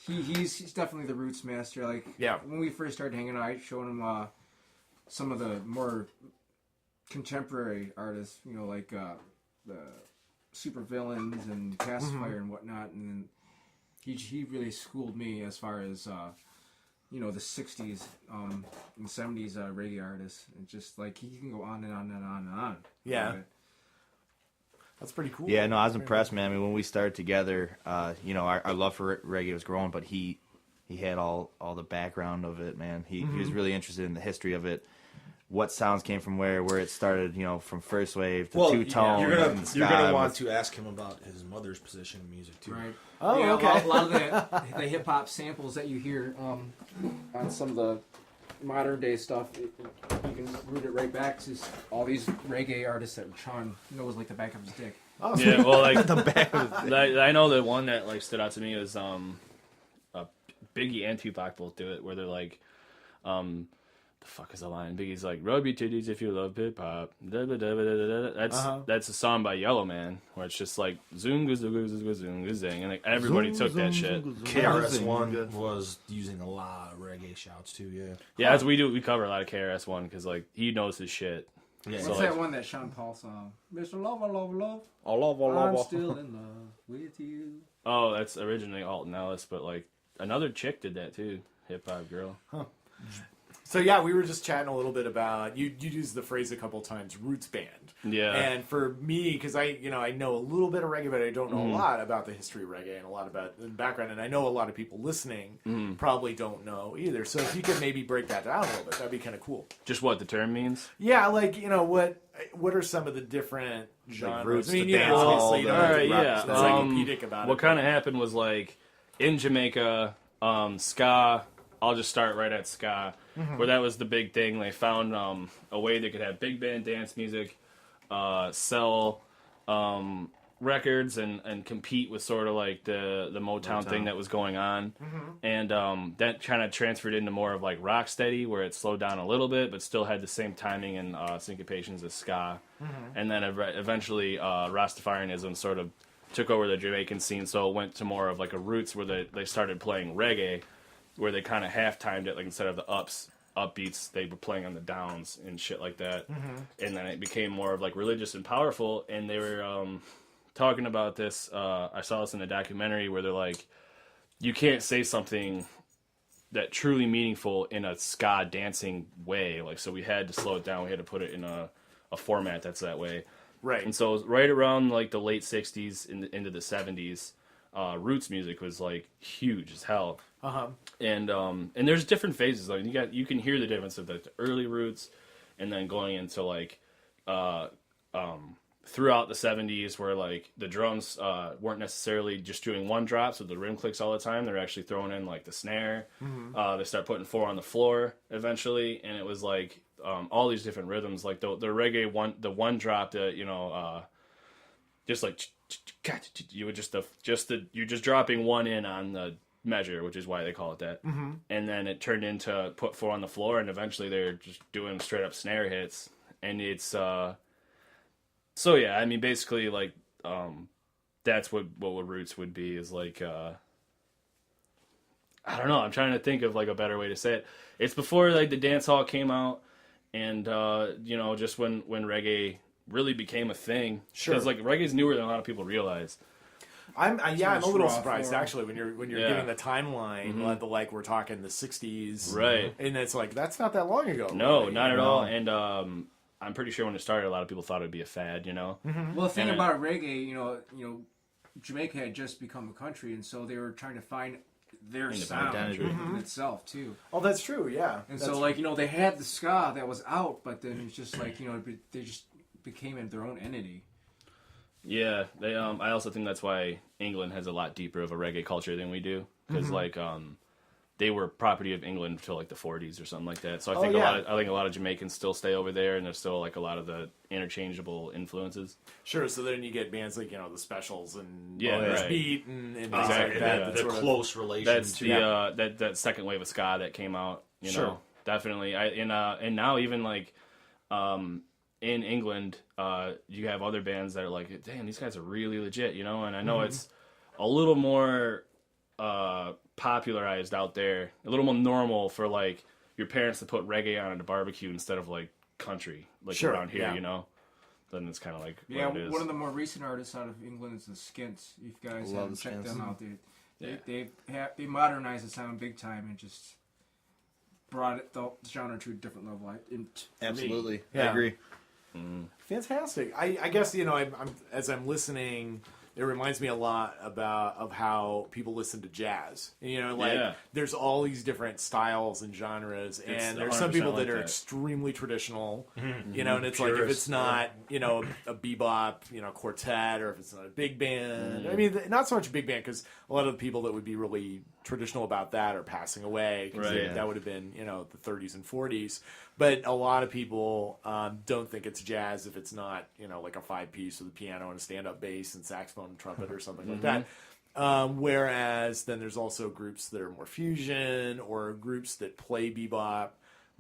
He's definitely the roots master. Like when we first started hanging out, I showed him some of the more contemporary artists. You know, like the Super Villains and Pacifier and whatnot, and then he really schooled me as far as. The 60s and 70s reggae artists. And just like he can go on and on and on and on. Yeah. That's pretty cool. Yeah, no, I was impressed, man. I mean, when we started together, our love for reggae was growing, but he had all the background of it, man. He was really interested in the history of it. What sounds came from where it started, from first wave to two-tone. You're gonna want to ask him about his mother's position in music too. Right. Oh, yeah, okay. A lot of the hip hop samples that you hear on some of the modern day stuff, you can root it right back to all these reggae artists that Sean knows like the back of his dick. Oh, Yeah, well, like the back of his I know the one that like stood out to me was Biggie and Tupac both do it, where they're like, the fuck is the line? Biggie's like, rub your titties if you love hip hop. That's a song by Yellow Man, where it's just like zoom zing, and like everybody took that shit. KRS-One was using a lot of reggae shouts too. Yeah, as we do, we cover a lot of KRS-One because like he knows his shit. Yeah. What's that one that Sean Paul song? Mr. Love, I love, love. I'm still in love with you. Oh, that's originally Alton Ellis, but like another chick did that too, hip hop girl. Huh. So yeah, we were just chatting a little bit about you used the phrase a couple times, roots band. Yeah. And for me, because I know a little bit of reggae, but I don't know a lot about the history of reggae and a lot about the background. And I know a lot of people listening probably don't know either. So if you could maybe break that down a little bit, that'd be kind of cool. Just what the term means? Yeah, like what are some of the different genres? Like roots, I mean, the dance obviously, hall, All right, yeah. encyclopedic about what it. kind of happened was like in Jamaica, ska. I'll just start right at ska, where that was the big thing. They found a way they could have big band dance music, sell records, and compete with sort of like the Motown thing that was going on. And that kind of transferred into more of like rocksteady, where it slowed down a little bit, but still had the same timing and syncopations as ska. And then eventually Rastafarianism sort of took over the Jamaican scene, so it went to more of like a roots where they started playing reggae, where they kind of half-timed it, like instead of the upbeats, they were playing on the downs and shit like that. And then it became more of like religious and powerful, and they were talking about this, I saw this in a documentary where they're like, you can't say something that truly meaningful in a ska dancing way, like, so we had to slow it down, we had to put it in a format that's that way. Right. And so right around like the late 60s into the 70s, roots music was like huge as hell. And there's different phases. Like you can hear the difference of the early roots, and then going into like throughout the 70s, where like the drums weren't necessarily just doing one drop, so the rim clicks all the time. They're actually throwing in like the snare. They start putting 4 on the floor eventually, and it was like all these different rhythms. Like the reggae one drop that just like you would you're just dropping one in on the measure, which is why they call it that. And then it turned into put 4 on the floor, and eventually they're just doing straight up snare hits, and it's so yeah, I mean basically like that's what roots would be, is like I don't know, I'm trying to think of like a better way to say it. It's before like the dance hall came out, and just when reggae really became a thing. Sure. Because like reggae's newer than a lot of people realize. I'm a little surprised actually when you're giving the timeline, like we're talking the 60s, right? And it's like that's not that long ago. No, really, not at all. And I'm pretty sure when it started, a lot of people thought it would be a fad, Well, the thing about reggae, Jamaica had just become a country, and so they were trying to find their sound in itself too. Oh, that's true. Yeah. And so like they had the ska that was out, but then it's just like they just became their own entity. Yeah, they. I also think that's why England has a lot deeper of a reggae culture than we do, because like they were property of England until like the 40s or something like that. So I think a lot of Jamaicans still stay over there, and there's still like a lot of the interchangeable influences. Sure. So then you get bands like the Specials and right. Beat and things Exactly, like that. yeah. That's The sort close relation. That's to that second wave of ska that came out. You Sure. know, definitely. And now even like in England, you have other bands that are like, damn, these guys are really legit. You know, and I know it's a little more popularized out there, a little more normal for like your parents to put reggae on at a barbecue instead of like country, like around here. You know, then it's kind of like what it is. One of the more recent artists out of England is the Skints. You guys haven't checked them out. They modernized the sound big time and just brought the genre to a different level. Absolutely, Yeah. I agree. Fantastic. I guess I'm as I'm listening, it reminds me a lot of how people listen to jazz. There's all these different styles and genres, and there's some people that are extremely traditional. And it's like if it's not a bebop quartet, or if it's not a big band. I mean, not so much a big band, because a lot of the people that would be really traditional about that are passing away, because that would have been the 30s and 40s. But a lot of people don't think it's jazz if it's not, like a 5-piece with a piano and a stand-up bass and saxophone and trumpet or something like that. Whereas then there's also groups that are more fusion, or groups that play bebop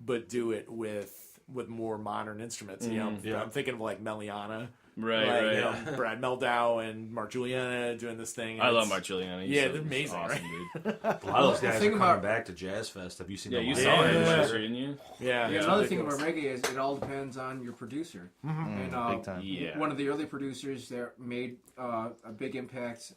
but do it with more modern instruments. I'm thinking of like Meliana. Right. Brad Meldau and Mark Juliana doing this thing. I love Mark Juliana. They're amazing, awesome, right? Dude. a lot of those guys are coming back to Jazz Fest. Have you seen them? You live? saw him last year, didn't you? Yeah. Another thing about reggae is it all depends on your producer. And Big time. Yeah. one of the early producers that made a big impact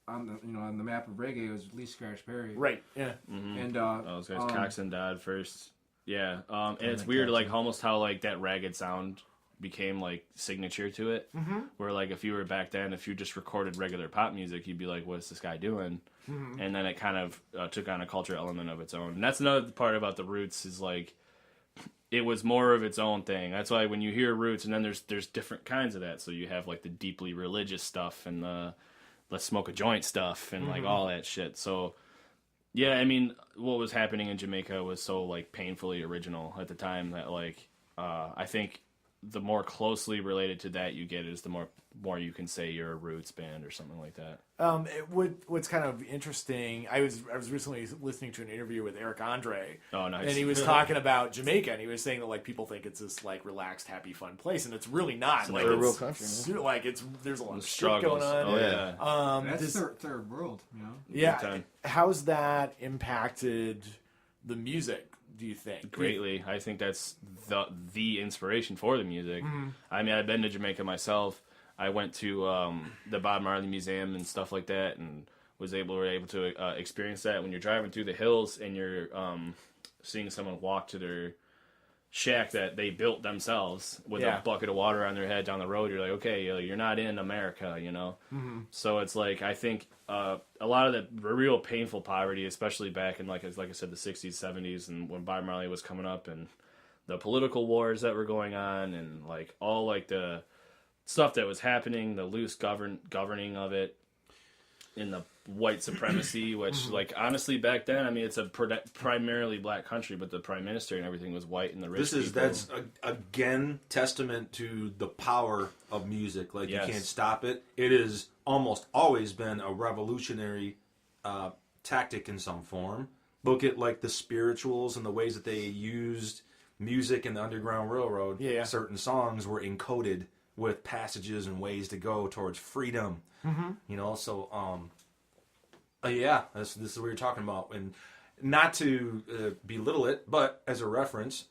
on the map of reggae was Lee Scratch Perry. Right. Yeah. And those guys, Cox and Dodd first. Yeah. And it's weird, like almost how like that ragged sound became like signature to it, where like if you were back then, if you just recorded regular pop music, you'd be like, what's this guy doing? And then it kind of took on a culture element of its own. And that's another part about the Roots, is like it was more of its own thing. That's why when you hear Roots, and then there's different kinds of that. So you have like the deeply religious stuff and the let's smoke a joint stuff and like all that shit. So yeah, I mean, what was happening in Jamaica was so like painfully original at the time that like I think the more closely related to that you get is the more you can say you're a Roots band or something like that. What's kind of interesting, I was recently listening to an interview with Eric Andre. Oh, nice. And he was talking about Jamaica, and he was saying that like people think it's this like relaxed, happy, fun place, and it's really not. Like, a real country, man. Like there's a lot of shit Struggles. going on. Oh yeah. that's third world, Yeah. time. How's that impacted the music, do you think? Greatly. I think that's the inspiration for the music. I mean, I've been to Jamaica myself. I went to the Bob Marley Museum and stuff like that, and were able to experience that. When you're driving through the hills and you're seeing someone walk to their shack that they built themselves with a bucket of water on their head down the road, you're like, okay, you're not in America, So it's like, I think a lot of the real painful poverty, especially back in like I said, the 60s, 70s, and when Bob Marley was coming up, and the political wars that were going on, and like all like the stuff that was happening, the loose governing of it, in the white supremacy, which like honestly back then, I mean, it's a primarily black country, but the prime minister and everything was white, and the rich That's again testament to the power of music. Like, Yes. you can't stop it. It has almost always been a revolutionary tactic in some form. Look at like the spirituals and the ways that they used music in the Underground Railroad. Yeah. Certain songs were encoded with passages and ways to go towards freedom. So this is what you're talking about. And not to belittle it, but as a reference,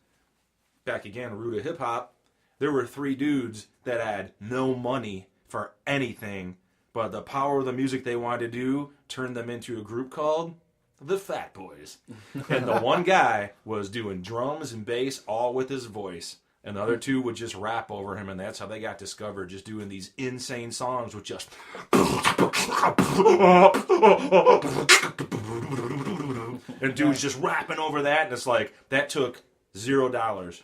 back again, root of hip hop, there were 3 dudes that had no money for anything, but the power of the music they wanted to do turned them into a group called the Fat Boys. And the one guy was doing drums and bass all with his voice, and the other 2 would just rap over him, and that's how they got discovered, just doing these insane songs with just and dudes just rapping over that, and it's like that took $0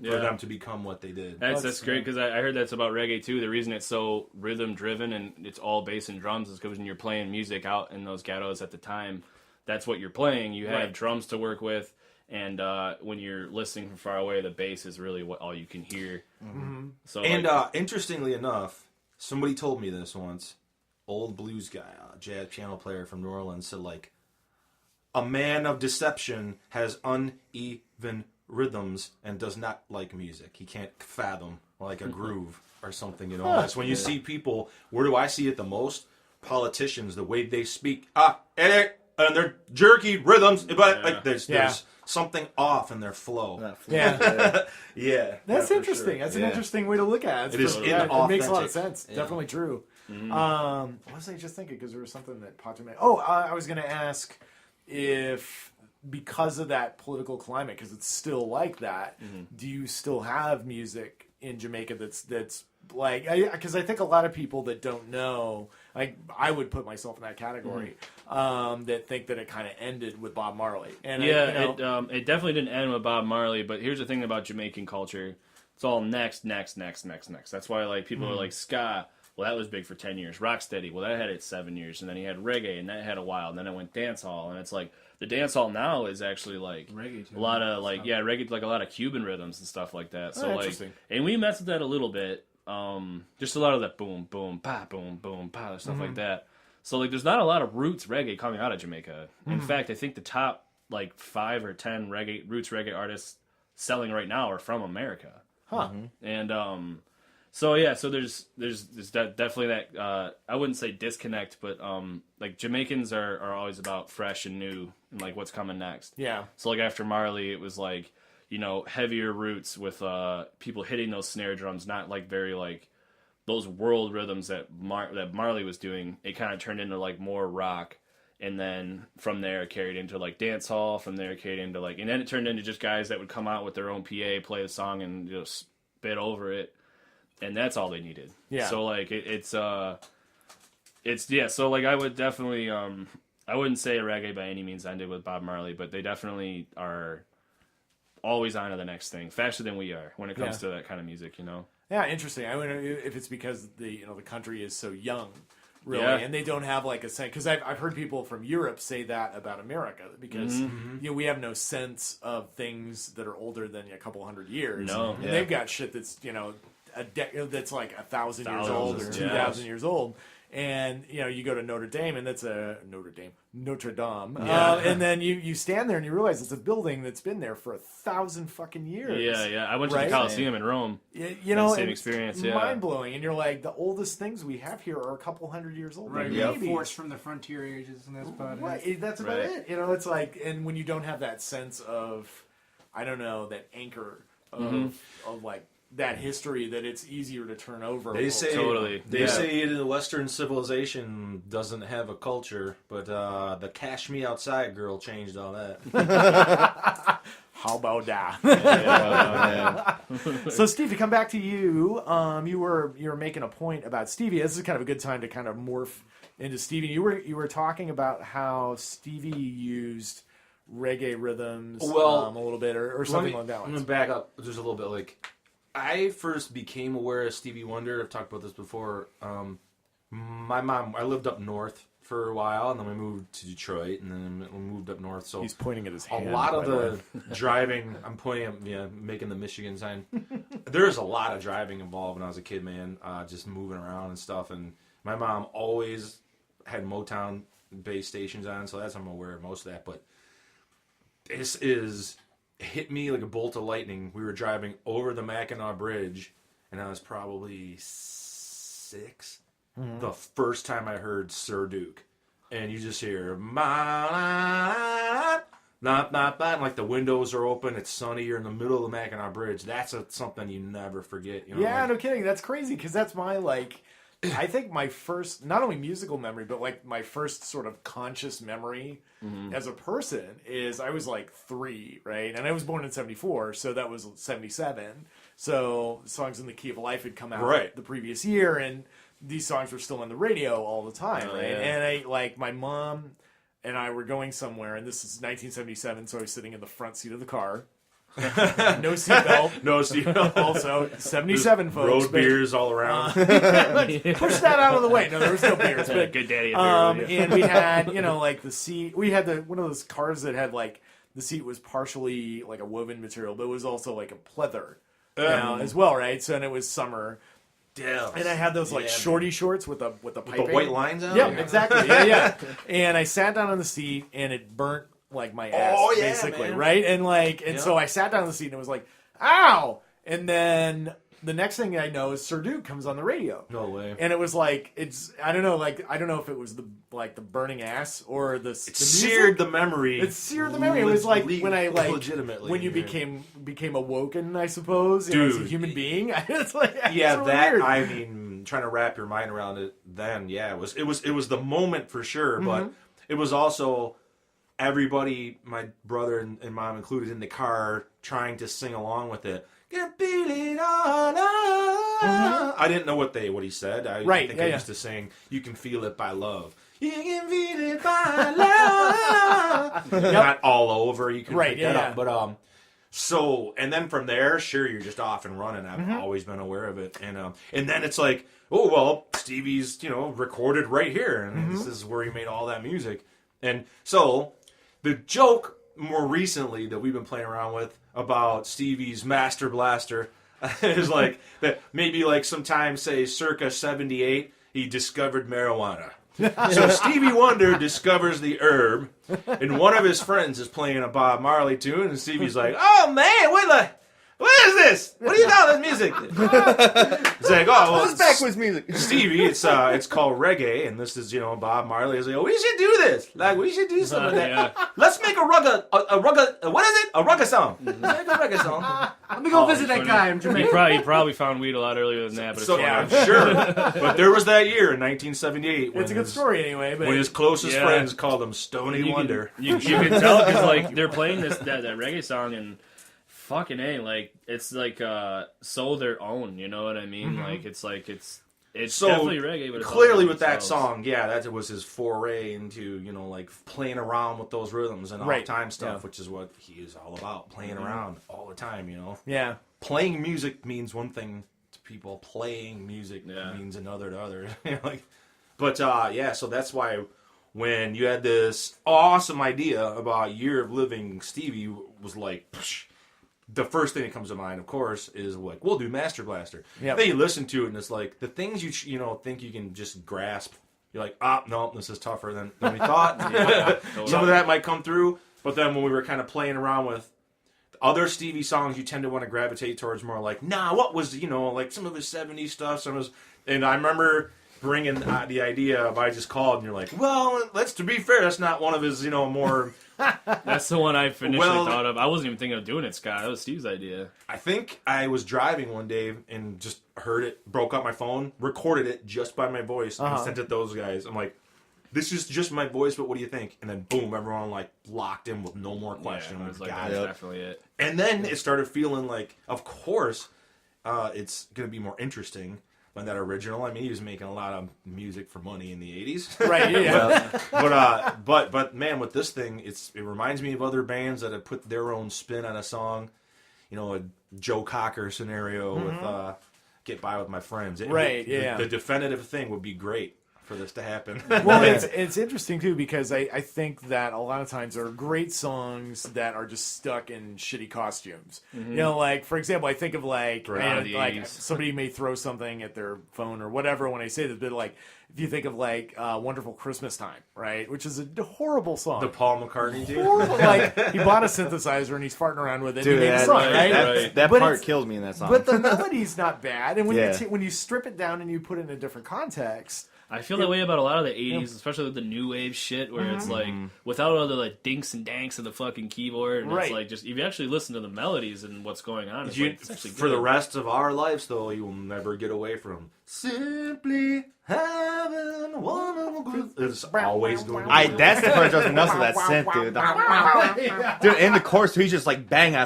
for them to become what they did. That's great, because I heard that's about reggae too. The reason it's so rhythm driven and it's all bass and drums is because when you're playing music out in those ghettos at the time, that's what you're playing. You have Right. drums to work with, and when you're listening from far away, the bass is really all you can hear. Mm-hmm. So And interestingly enough, somebody told me this once. Old blues guy, jazz piano player from New Orleans, said like, a man of deception has uneven rhythms and does not like music. He can't fathom like a groove or something. You know, that's when you see people. Where do I see it the most? Politicians, the way they speak, and they're jerky rhythms, but like there's something off in their flow. Yeah. Yeah, That's for interesting. sure. That's an interesting way to look at it. It is It makes a lot of inauthentic. sense. Yeah. Definitely true. What was I just thinking? Because there was something that popped in my... Oh, I was going to ask if, because of that political climate, because it's still like that, do you still have music in Jamaica that's like... Because I think a lot of people that don't know, like I would put myself in that category, that think that it kind of ended with Bob Marley. And it definitely didn't end with Bob Marley. But here's the thing about Jamaican culture: it's all next. That's why like people are like ska. Well, that was big for 10 years. Rocksteady, well, that had its 7 years. And then he had reggae, and that had a while. And then it went dancehall. And it's like, the dancehall now is actually like Reggae too. a lot of like, reggae, like a lot of Cuban rhythms and stuff like that. So like, interesting. and we messed with that a little bit. Just a lot of that boom, boom, pa, stuff like that. So like, there's not a lot of roots reggae coming out of Jamaica. In fact, I think the top like 5 or 10 roots reggae artists selling right now are from America. And so yeah, so there's definitely that I wouldn't say disconnect, but like Jamaicans are always about fresh and new and like what's coming next. Yeah. So like after Marley, it was like, you know, heavier roots with people hitting those snare drums, not like very like those world rhythms that Marley was doing. It kind of turned into like more rock, and then from there it carried into like dance hall. From there it carried into like, and then it turned into just guys that would come out with their own PA, play the song, and just spit over it. And that's all they needed. Yeah. So like it's so like I would definitely I wouldn't say reggae by any means ended with Bob Marley, but they definitely are always on to the next thing, faster than we are when it comes to that kind of music, you know. Yeah, interesting. I wonder if it's because the country is so young, really, Yeah. and they don't have like a sense. Because I've heard people from Europe say that about America, because we have no sense of things that are older than a couple hundred years. No. And they've got shit that's that's like 1,000 years old or Thousands, 2,000 years old. And you go to Notre Dame, and that's Notre Dame, and then you stand there and you realize it's a building that's been there for 1,000 fucking years. Yeah. I went to Right? the Coliseum in Rome. Same experience. Yeah. Mind blowing, and you're like, the oldest things we have here are a couple hundred years old. Right, Maybe. force from the frontier ages, and that's about it. Right, that's about it. It's like, and when you don't have that sense of, I don't know, that anchor of like that history, that it's easier to turn over. They say Totally. They say the Western civilization doesn't have a culture, but the "Cash Me Outside" girl changed all that. How about that? So, Steve, to come back to you, you were making a point about Stevie. This is kind of a good time to kind of morph into Stevie. You were talking about how Stevie used reggae rhythms, a little bit, or something like that. I'm gonna back up just a little bit. Like, I first became aware of Stevie Wonder. I've talked about this before. My mom, I lived up north for a while, and then we moved to Detroit, and then we moved up north. So He's pointing at his a hand. lot of by way. the driving, I'm pointing at, making the Michigan sign. There's a lot of driving involved when I was a kid, man. Just moving around and stuff. And my mom always had Motown-based stations on, so I'm aware of most of that. But this hit me like a bolt of lightning. We were driving over the Mackinac Bridge, and I was probably 6. The first time I heard Sir Duke, and you just hear and like the windows are open, it's sunny, you're in the middle of the Mackinac Bridge. That's something you never forget. Yeah, no kidding. That's crazy, because that's my I think my first, not only musical memory, but like my first sort of conscious memory as a person is I was like 3, right? And I was born in 74, so that was 77. So Songs in the Key of Life had come out the previous year, and these songs were still on the radio all the time, right? And my mom and I were going somewhere, and this is 1977, so I was sitting in the front seat of the car, No seatbelt. No seatbelt. Also, 77 folks. Road beers all around. Push that out of the way. No, there was no beers. But, Good daddy. and we had, like the seat. We had one of those cars that had like the seat was partially like a woven material, but it was also like a pleather as well, right? So and it was summer. Damn. And I had those like shorty shorts with the piping. The white lines on. Yep, exactly. Yeah. And I sat down on the seat, and it burnt like my ass, basically, man. right? And so I sat down on the seat, and it was like, ow! And then the next thing I know is Sir Duke comes on the radio. No way. And it was like I don't know if it was the burning ass or the seared the memory. It seared the memory. It was like when I legitimately when you became awoken, I suppose, dude, as a human being. It's like yeah, really that weird. I mean, trying to wrap your mind around it. Then yeah, it was the moment for sure, but it was also everybody, my brother and mom included, in the car trying to sing along with it. Can feel it all over. I didn't know what he said. I think I used to sing, "You can feel it by love." You can feel it by love. Not all over. You can pick that up, but so and then from there, sure, you're just off and running. I've always been aware of it, and then it's like, oh well, Stevie's recorded right here, and this is where he made all that music, and so the joke more recently that we've been playing around with about Stevie's Master Blaster is like that maybe like sometime, say, circa 78, he discovered marijuana. So Stevie Wonder discovers the herb, and one of his friends is playing a Bob Marley tune, and Stevie's like, "Oh man, what is this? What do you call this music?" It's like, "Oh, well, It's backwards music. Stevie, it's called reggae, and this is Bob Marley." Is like, "Oh, we should do this. Like, we should do something like that. Yeah. Let's make a rugga. What is it? A rugga song. Let's make a reggae song." Let me go visit that guy in Jamaica. He probably found weed a lot earlier than that, but So it's I'm sure, but there was that year in 1978 when It's a good story anyway. But when his closest friends called him Stony Wonder. You can tell because like they're playing that reggae song and fucking A, like it's like so their own. You know what I mean? Like it's so definitely reggae, but it's clearly all with that themselves. song, yeah, that was his foray into like playing around with those rhythms and off-time stuff, which is what he is all about, playing around all the time. Yeah. Playing music means one thing to people. Playing music means another to others. So that's why when you had this awesome idea about Year of Living Stevie was like, psh, the first thing that comes to mind, of course, is like, we'll do Master Blaster. Yep. Then you listen to it, and it's like the things you think you can just grasp. You're like, no, this is tougher than we thought. Some of that might come through, but then when we were kind of playing around with other Stevie songs, you tend to want to gravitate towards more like, what was like some of his 70s stuff, and I remember bringing the idea of I Just Called, and you're like, well, to be fair, that's not one of his more. That's the one I initially thought of. I wasn't even thinking of doing it, Scott. That was Steve's idea. I think I was driving one day and just heard it, broke up my phone, recorded it just by my voice, and sent it to those guys. I'm like, this is just my voice, but what do you think? And then boom, everyone like locked in with no more question. Yeah, I was like, God. that's definitely it. And then it started feeling like, of course, it's going to be more interesting than that original. I mean, he was making a lot of music for money in the 80s. Right, yeah. But man, with this thing, it reminds me of other bands that have put their own spin on a song. A Joe Cocker scenario with Get By With My Friends. The definitive thing would be great for this to happen. Well, it's interesting too because I think that a lot of times there are great songs that are just stuck in shitty costumes. Like for example, I think of like somebody may throw something at their phone or whatever when I say this, but like if you think of like Wonderful Christmas Time, right, which is a horrible song. The Paul McCartney dude. Like he bought a synthesizer and he's farting around with it. Dude, and he made a song, right? That But part kills me in that song. But the melody's not bad, and when you strip it down and you put it in a different context. I feel that way about a lot of the 80s, especially with the new wave shit, where it's like, without all the like dinks and danks of the fucking keyboard, and it's like, just, if you actually listen to the melodies and what's going on, it's actually for good. the rest of our lives, though, you will never get away from simply having wonderful good. It's always going to be. That's the part that drives me nuts of that synth, dude. Dude, in the chorus, he's just like banging on.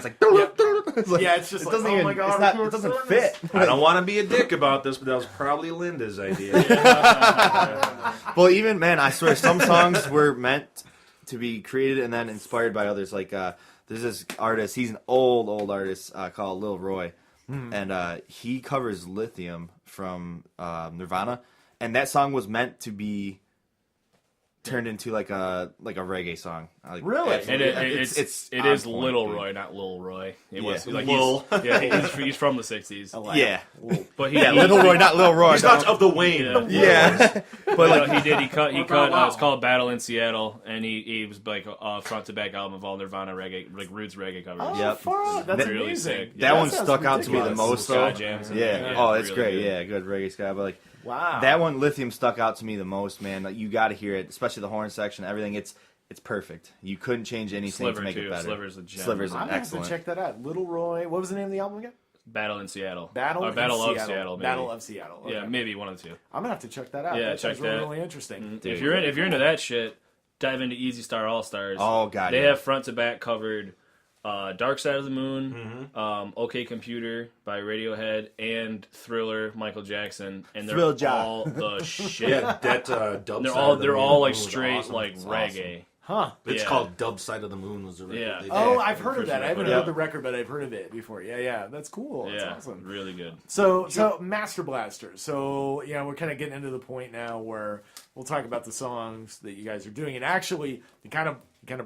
It's like, It's just it like, doesn't oh even, my God, it doesn't fit. I don't want to be a dick about this, but that was probably Linda's idea. Well, even, man, I swear, some songs were meant to be created and then inspired by others. Like, there's this artist. He's an old artist called Lil Roy, and he covers Lithium from Nirvana, and that song was meant to be turned into like a reggae song. Like, Really? And it is Little Roy, not Lil Roy. It was like he's from the '60s. Yeah, But he Little Roy, not Lil Roy. He's not of the Wayne. Yeah. But like he cut. It's called Battle in Seattle, and he was like a front to back album of all Nirvana reggae, like roots reggae covers. Oh, Yep. far out. That's Really amazing. sick. That one sounds stuck out to me the ridiculous. most, Ska though. jams and Yeah. everything. Oh, it's Really great. good. Yeah, good reggae ska. But like Wow. that one, Lithium, stuck out to me the most, man. Like, you got to hear it, especially the horn section. Everything. It's perfect. You couldn't change anything Sliver, to make too. it better. Sliver's a gem. Sliver's I'm gonna have excellent. to check that out. Little Roy. What was the name of the album again? Battle in Seattle. Battle of in Seattle. Maybe. Battle of Seattle. Okay. Yeah, maybe one of the two. I'm gonna have to check that out. Yeah, that check sounds really, that. really interesting. If you're into that shit, dive into Easy Star All Stars. Oh, God, they yeah. have front to back covered Dark Side of the Moon, OK Computer by Radiohead, and Thriller Michael Jackson, and they're Thrill Job. all the shit. Yeah, that dub. They're all like straight like reggae. Huh. It's Yeah. called Dub Side of the Moon. Was the record Yeah. they Oh, did. I've heard of that. I haven't Yeah. heard the record, but I've heard of it before. Yeah. That's cool. That's Yeah, awesome. really good. So Master Blaster. So yeah, we're kind of getting into the point now where we'll talk about the songs that you guys are doing, and actually, you kind of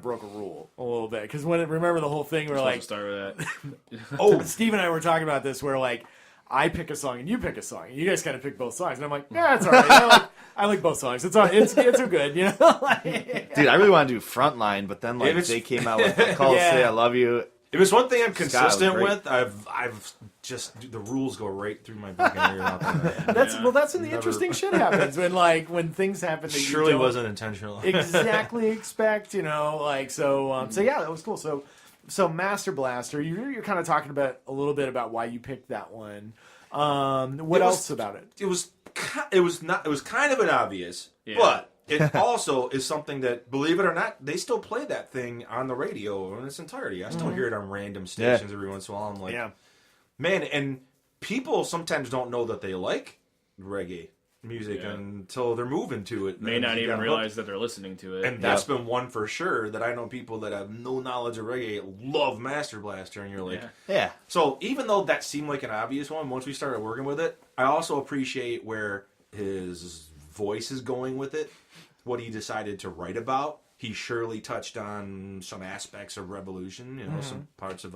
broke a rule a little bit because remember the whole thing where like Start with that. oh, Steve and I were talking about this where like I pick a song and you pick a song, and you guys kind of pick both songs, and I'm like, yeah, it's all right. I like both songs. It's so good, you know. Like, Dude, I really want to do Frontline, but then like It was- they came out with Call Yeah. Say I Love You. If it's one thing I'm Scott was consistent great. with, I've just the rules go right through my fucking ear. Out there. that's when the Never- interesting shit happens when things happen that Surely you don't wasn't intentional. exactly expect, you know, like so yeah, that was cool. So Master Blaster, you're kind of talking about a little bit about why you picked that one. What else about it? It was kind of an obvious, Yeah. but it also is something that, believe it or not, they still play that thing on the radio in its entirety. I still hear it on random stations every once in a while. I'm like, Yeah. man, and people sometimes don't know that they like reggae music Yeah. until they're moving to it. May And not you even got realize hooked. that they're listening to it. And that's been one for sure that I know people that have no knowledge of reggae love Master Blaster, and you're like, Yeah. Yeah. so even though that seemed like an obvious one, once we started working with it, I also appreciate where his voice is going with it, what he decided to write about. He surely touched on some aspects of Revolution, you know, some parts of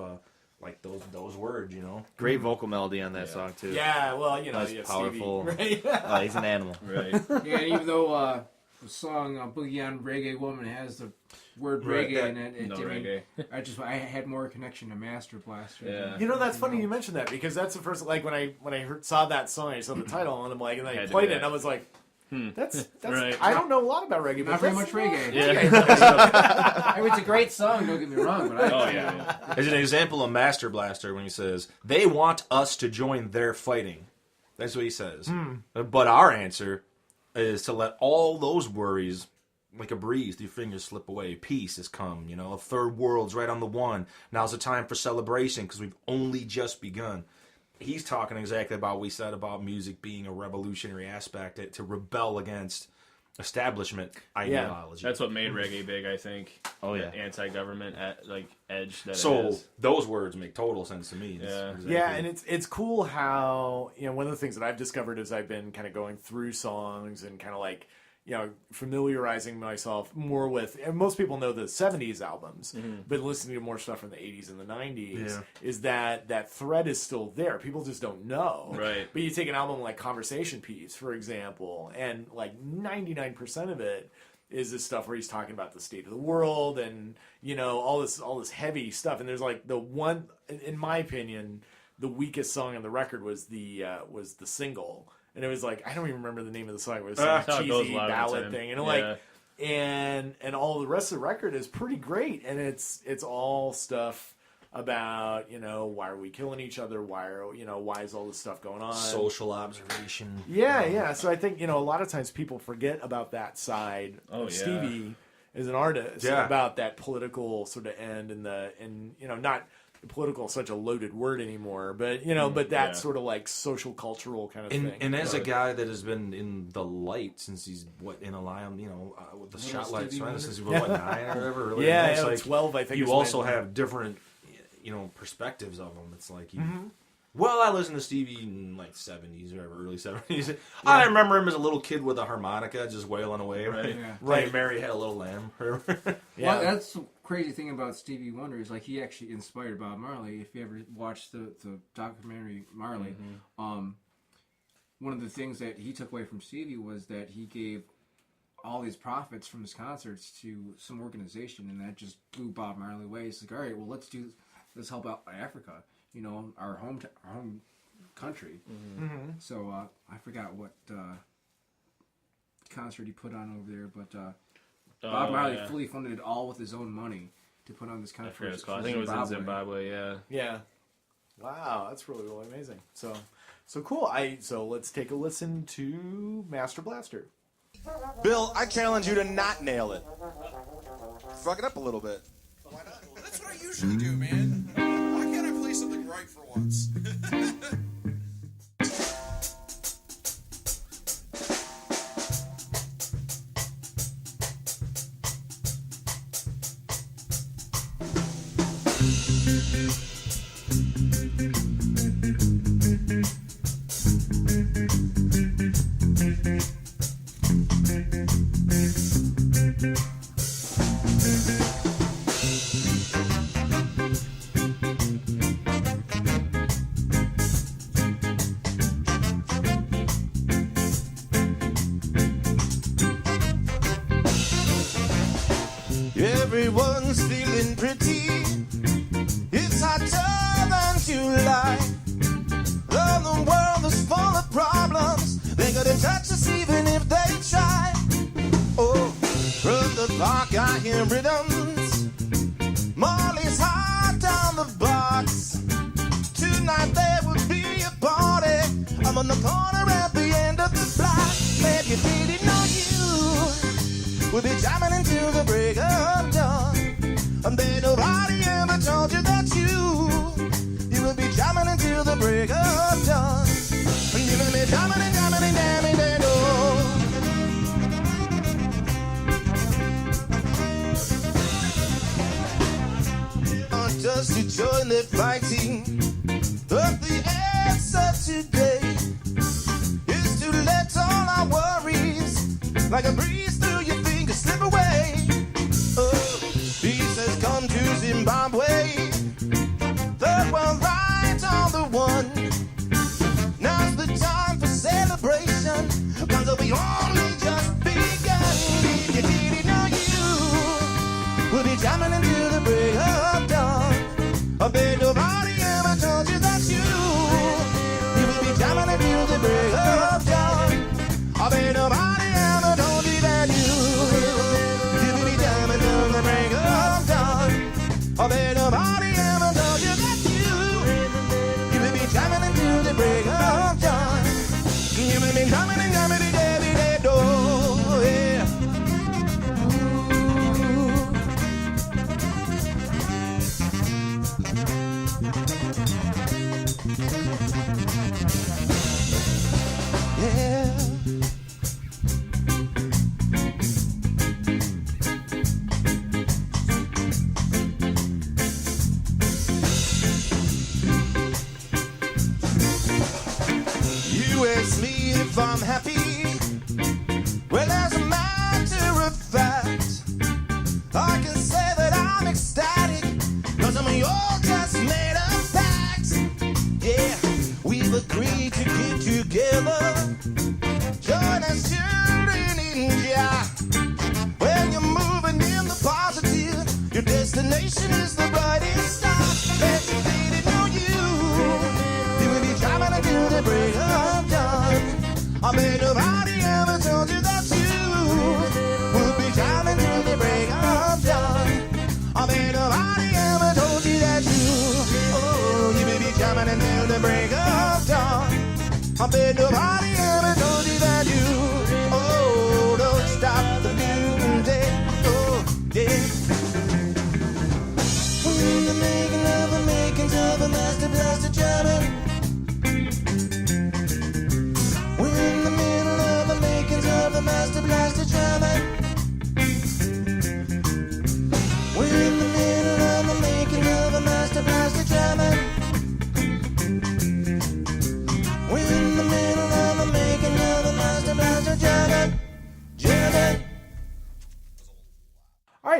like those words, you know. Great vocal melody on that song too. Yeah, well, you know, Nice, yeah, powerful. Stevie, right? He's an animal. Right. Yeah, and even though the song Boogie on Reggae Woman has the word Right, reggae in it, No I mean, reggae. I had more connection to Master Blaster. Yeah. You know, that's funny you mentioned that because that's the first like when I saw that song, I saw the title and I'm like, and then I Had to played be it and that. I was like, that's Right. I don't know a lot about reggae, but Not very that's much reggae. Yeah. I mean, it's a great song, don't get me wrong, but Oh yeah. As an example of Master Blaster, when he says, they want us to join their fighting. That's what he says. But our answer is to let all those worries, like a breeze, your fingers slip away. Peace has come, you know. A third world's right on the one. Now's the time for celebration because we've only just begun. He's talking exactly about what we said about music being a revolutionary aspect, to rebel against establishment ideology. That's what made reggae big, I think. Oh, yeah. That anti-government edge that it So has. those words make total sense to me. It's Yeah. exactly- Yeah, and it's cool how, you know, one of the things that I've discovered as I've been kind of going through songs and kind of like, you know, familiarizing myself more with, and most people know the 70s albums, but listening to more stuff from the 80s and the 90s, is that thread is still there. People just don't know. Right. But you take an album like Conversation Piece, for example, and like 99% of it is this stuff where he's talking about the state of the world and, you know, all this heavy stuff. And there's like the one, in my opinion, the weakest song on the record was the single. And it was like, I don't even remember the name of the song. It was some That's how it goes cheesy a lot of the ballad time. thing. And Yeah. like, and all the rest of the record is pretty great. And it's all stuff about, you know, why are we killing each other? Why is all this stuff going on? social observation. Yeah. So I think, you know, a lot of times people forget about that side Oh, of yeah. Stevie. as an artist Yeah. about that political sort of end and not political is such a loaded word anymore, but but that sort of like social cultural kind of thing. And as a guy that has been in the light since he's in a line, with the spotlight since he was 9 or whatever. Really yeah, like, 12. I think you is also when- have different, perspectives of them. It's like Well, I listened to Stevie in like 70s or early 70s. I remember him as a little kid with a harmonica just wailing away. Right. Yeah. Right. Mary had a little lamb. Yeah, well, that's the crazy thing about Stevie Wonder is like he actually inspired Bob Marley. If you ever watched the documentary Marley, one of the things that he took away from Stevie was that he gave all these profits from his concerts to some organization, and that just blew Bob Marley away. It's like, all right, well, let's help out Africa, our home country. So I forgot what concert he put on over there, but Bob Marley fully funded it all with his own money to put on this concert. I forget what it's called. I think it was in Zimbabwe. Yeah. Yeah. Wow, that's really, really amazing. So cool. So let's take a listen to Master Blaster. Bill, I challenge you to not nail it. Fuck it up a little bit. Why not? That's what I usually do, man. Why can't I play something right for once? Everyone's feeling pretty. It's hotter than July. Though the world is full of problems, they gotta touch us even if they try. Oh, from the park I hear rhythms. Molly's hot on the box. Tonight there will be a party. I'm on the corner at the end of the block. Maybe you didn't know you. We'll be jamming until the break of dawn. And then nobody ever told you that you will be jamming until the break of dawn. And you're gonna be jamming and jamming and jamming and just to join the fighting. But the answer today is to let all our worries, like a breeze through your fingers, slip away. Oh, peace has come to Zimbabwe. Third world right on the one. Now's the time for celebration, cause we only just begun. If you didn't know you, we'll be jamming until the break of dawn. I bet nobody ever told you that you will be jamming until the break of dawn. I bet nobody ever told you that you will be jamming until the break of dawn. I bet nobody ever told you that you will be jamming until the break of dawn. You will be jamming and jamming and jamming and oh yeah. Yeah. You ask me if I'm happy. Well, as a matter of fact, I can say that I'm ecstatic, cause I'm all just made of facts. Yeah, we've agreed to get together. Join us children in Jah. When you're moving in the positive, your destination is the brightest star. Bet you didn't know you will be driving until the break of dawn. I bet nobody ever told you that you will be driving till the break of dawn. I bet nobody ever told you that you will be driving until the break of dawn. I bet nobody ever told you that you don't stop the music. Oh,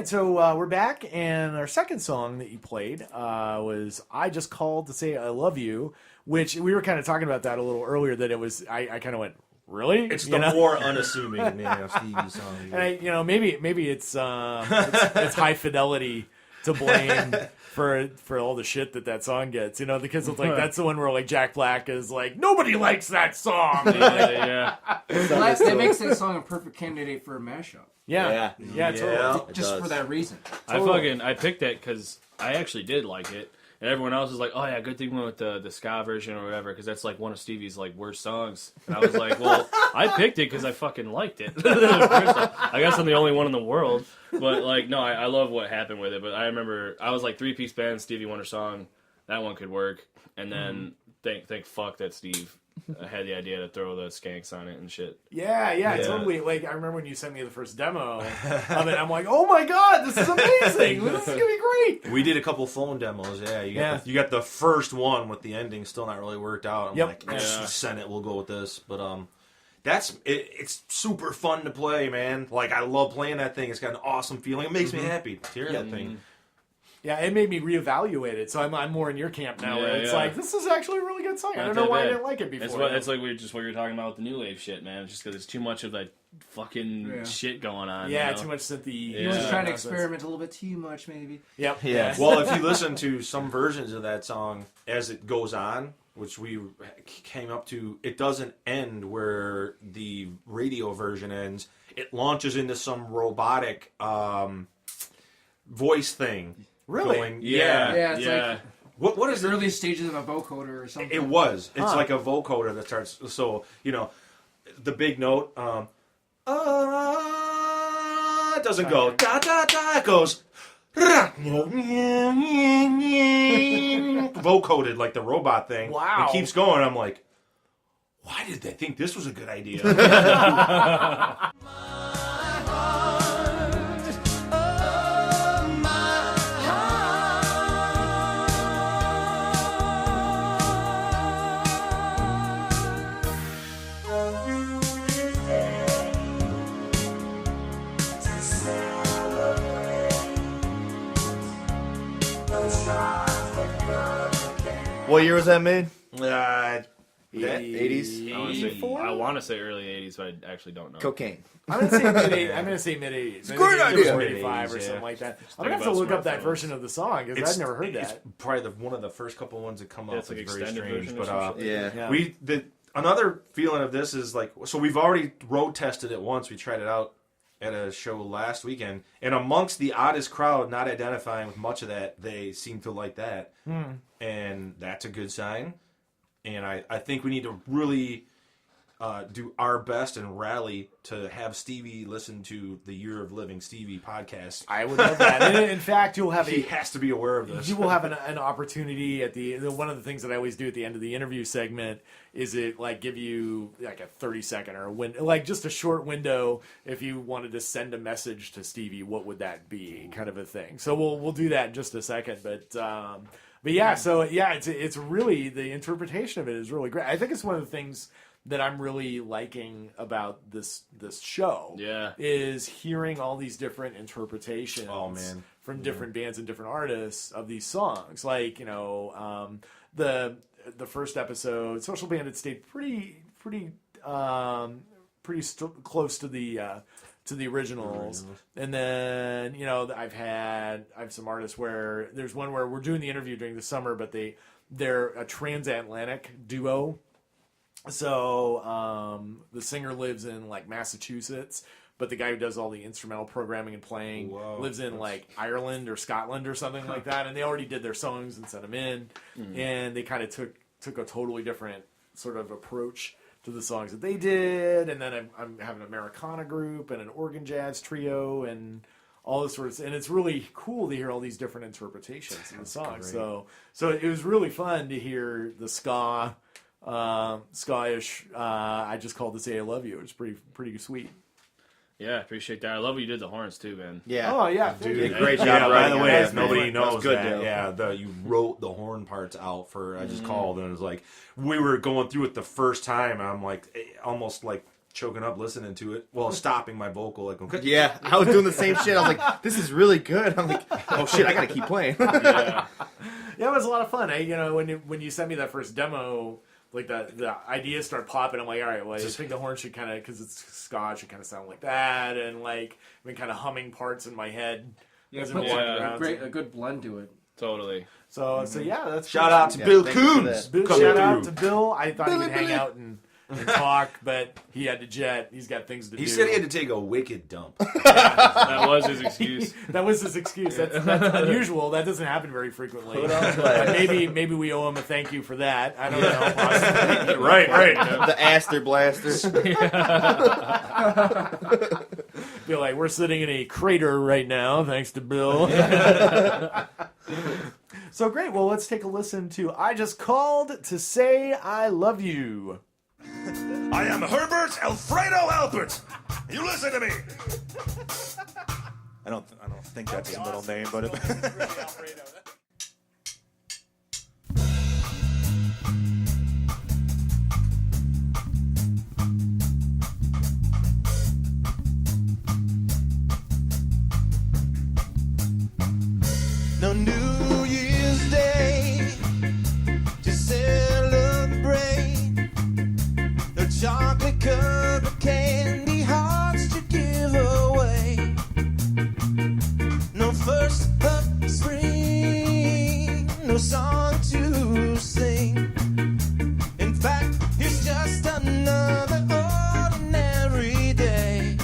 right, so we're back, and our second song that you played was "I Just Called to Say I Love You," which we were kind of talking about that a little earlier. That it was, I kind of went, really? It's the more unassuming name of Stevie's song. And maybe it's high fidelity to blame for all the shit that song gets, because it's like that's the one where like Jack Black is like, nobody likes that song. Yeah. That makes that song a perfect candidate for a mashup. Yeah, totally. Just for that reason. I picked that because I actually did like it, and everyone else was like, "Oh yeah, good thing we went with the ska version or whatever," because that's like one of Stevie's like worst songs. And I was like, "Well, I picked it because I fucking liked it." I guess I'm the only one in the world, but like, no, I love what happened with it. But I remember I was like 3-piece band, Stevie Wonder song, that one could work, and then thank fuck that Steve had the idea to throw the skanks on it and shit. Yeah, totally. Like, I remember when you sent me the first demo of it, I'm like, oh my god, this is amazing. This is going to be great. We did a couple phone demos, You got the first one with the ending still not really worked out. I'm like, just send it, we'll go with this. But it's super fun to play, man. Like, I love playing that thing. It's got an awesome feeling. It makes me happy to hear that thing. Yeah, it made me reevaluate it, so I'm more in your camp now. Where it's like, this is actually a really good song. I don't know why I didn't like it before. It's like what you were talking about with the new wave shit, man. It's just because it's too much of that fucking shit going on. Yeah, too much synthy. He was trying to experiment a little bit too much, maybe. Yep. Yeah. Well, if you listen to some versions of that song as it goes on, which we came up to, it doesn't end where the radio version ends. It launches into some robotic voice thing. Really? It's like what is the early stages of a vocoder or something. It was. It's like a vocoder that starts. So the big note. It doesn't go da da da. It goes. Vocoded like the robot thing. Wow. It keeps going. I'm like, why did they think this was a good idea? What year was that made? 80s. I want to say early 80s, but I actually don't know. Cocaine. I'm gonna say mid 80s. It's a great idea. 85 or something like that. I'm gonna have to look up that version of the song because I've never heard that. It's probably one of the first couple ones that come up. It's like very extended strange, version but or something. another feeling of this is like, so we've already road tested it once. We tried it out at a show last weekend, and amongst the oddest crowd not identifying with much of that, they seem to like that, and that's a good sign. And I think we need to really do our best and rally to have Stevie listen to the Year of Living Stevie podcast. I would love that. And in fact, you'll have he has to be aware of this. You will have an opportunity at the one of the things that I always do at the end of the interview segment is it like give you like a 30-second or like just a short window if you wanted to send a message to Stevie, what would that be, kind of a thing. So we'll do that in just a second, but yeah, so yeah, it's really, the interpretation of it is really great. I think it's one of the things that I'm really liking about this show. Yeah, is hearing all these different interpretations. From different bands and different artists of these songs. Like, the first episode, Social Bandit stayed pretty close to the originals. And then, I have some artists where there's one where we're doing the interview during the summer, but they're a transatlantic duo. So the singer lives in like Massachusetts, but the guy who does all the instrumental programming and playing lives in like Ireland or Scotland or something like that. And they already did their songs and sent them in, and they kind of took a totally different sort of approach to the songs that they did. And then I'm having an Americana group and an organ jazz trio and all this sort of, and it's really cool to hear all these different interpretations of the songs. So it was really fun to hear the ska-ish. I Just Called to Say I Love You. It's pretty sweet. Yeah, appreciate that. I love what you did the horns too, man. Yeah. Oh yeah, dude, you did a great job. By the way, if man. nobody knows good, that, you wrote the horn parts out for I Just Called, and it was like we were going through it the first time, and I'm like almost like choking up listening to it while stopping my vocal. Like, okay. Yeah, I was doing the same shit. I was like, this is really good. I'm like, oh shit, I gotta keep playing. Yeah. Yeah, it was a lot of fun. When you sent me that first demo, like the ideas start popping. I'm like, all right, well, I think the horn should kind of, because it's ska, should kind of sound like that, and like I've been kind of humming parts in my head. Yeah, as put I'm walking around. a good blend to it. Totally. So yeah, that's Shout out to Bill Kunz. Shout out to Bill. I thought he would hang out and talk, but he had to jet. He's got things to do. He said he had to take a wicked dump. That was his excuse. That was his excuse. That's unusual. That doesn't happen very frequently. else But maybe we owe him a thank you for that. I don't know. Possibly. Right. The Aster Blasters. Be like, we're sitting in a crater right now, thanks to Bill. So great. Well, let's take a listen to "I Just Called to Say I Love You." I am Herbert Alfredo Albert. You listen to me. I don't think that's his middle name, but No New Year's Day to celebrate. No chocolate covered candy hearts to give away. No first of spring, no song to sing. In fact, it's just another ordinary day.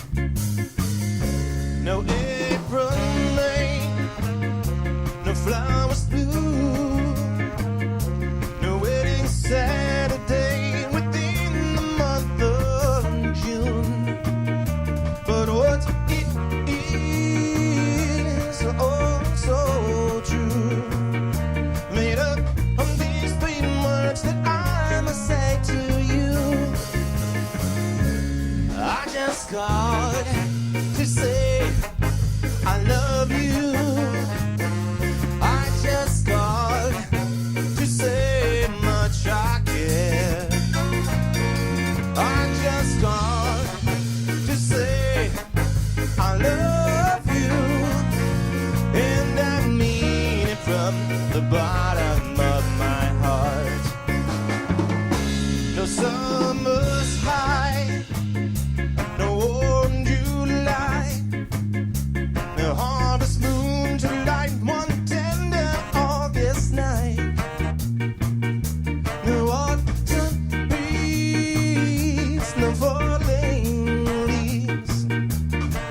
No April rain, no flowers bloom, no wedding Saturday within the month of June. But what it is, oh so true, made up of these three words that I must say to you. I just called to say I love you. I just called to say much I care. I just called to say I love you, and I mean it from the bottom of my heart. No summer's high, no warm July, no harvest moon to light one tender August night. No autumn breeze, no falling leaves,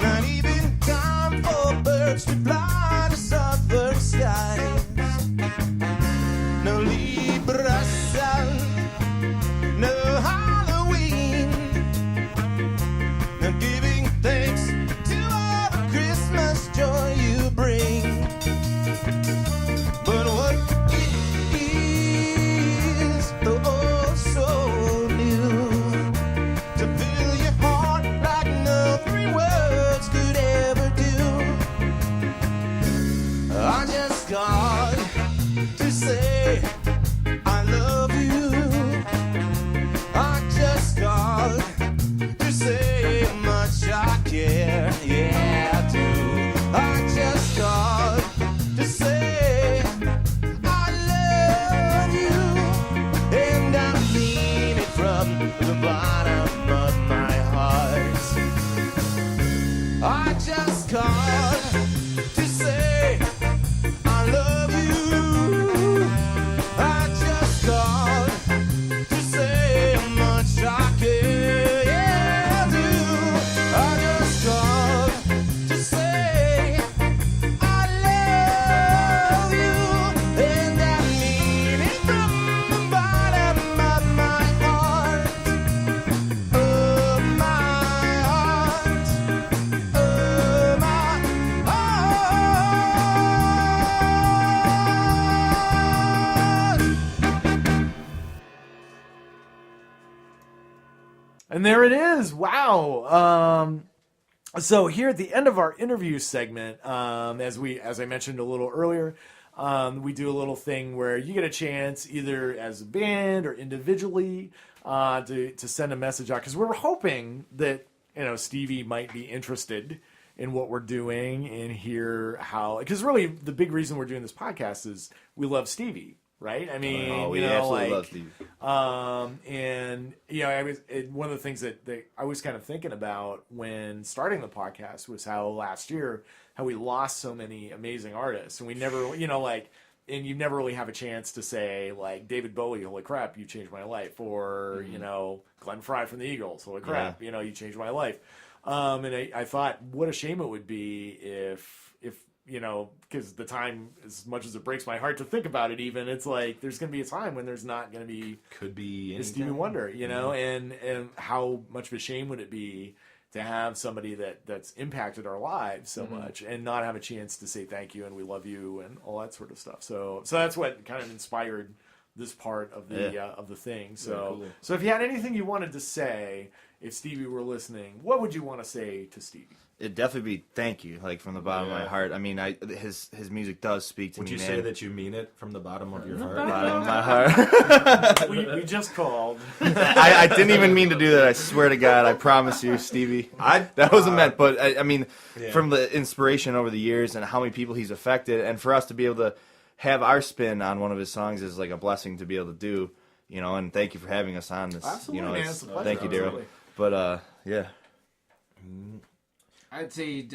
not even time for birds to fly to southern skies. No Libra sun, no Halloween, no giving thanks to all the Christmas joy you bring. But what it is, oh so new, to fill your heart like no three words could ever do. I just called to say I love you. I just called to say much I care, yeah I do. I just called to say I love you, and I mean it from the bottom of my heart. I just called to say I love you. I just called to say much I care, yeah I do. I just called to say I love you, and I mean it from the bottom of my heart. Oh my heart, oh my heart. And there it is. Wow. So here at the end of our interview segment, as I mentioned a little earlier, we do a little thing where you get a chance either as a band or individually to send a message out, because we're hoping that Stevie might be interested in what we're doing and hear how, because really the big reason we're doing this podcast is we love Stevie. Right? I mean, we absolutely love Stevie. And one of the things that I was kind of thinking about when starting the podcast was how last year, how we lost so many amazing artists, and we never, and you never really have a chance to say like David Bowie, holy crap, you changed my life, or Glenn Frey from the Eagles, holy crap, you changed my life. And I thought, what a shame it would be if because the time, as much as it breaks my heart to think about it, even, it's like there's going to be a time when there's not going to be, could be a Stevie Wonder, and how much of a shame would it be to have somebody that's impacted our lives so much and not have a chance to say thank you and we love you and all that sort of stuff. So that's what kind of inspired this part of the thing. So cool. So if you had anything you wanted to say, if Stevie were listening, what would you want to say to Stevie? It'd definitely be thank you, like from the bottom of my heart. I mean, his music does speak to me. Would you say that you mean it from the bottom of your heart? Bottom of my heart. we just called. I didn't even mean to do that. I swear to God. I promise you, Stevie. That wasn't meant. But I mean, from the inspiration over the years and how many people he's affected, and for us to be able to have our spin on one of his songs is like a blessing to be able to do. And thank you for having us on this. Absolutely, man. It's a pleasure. Thank you, Daryl. But yeah. I'd say,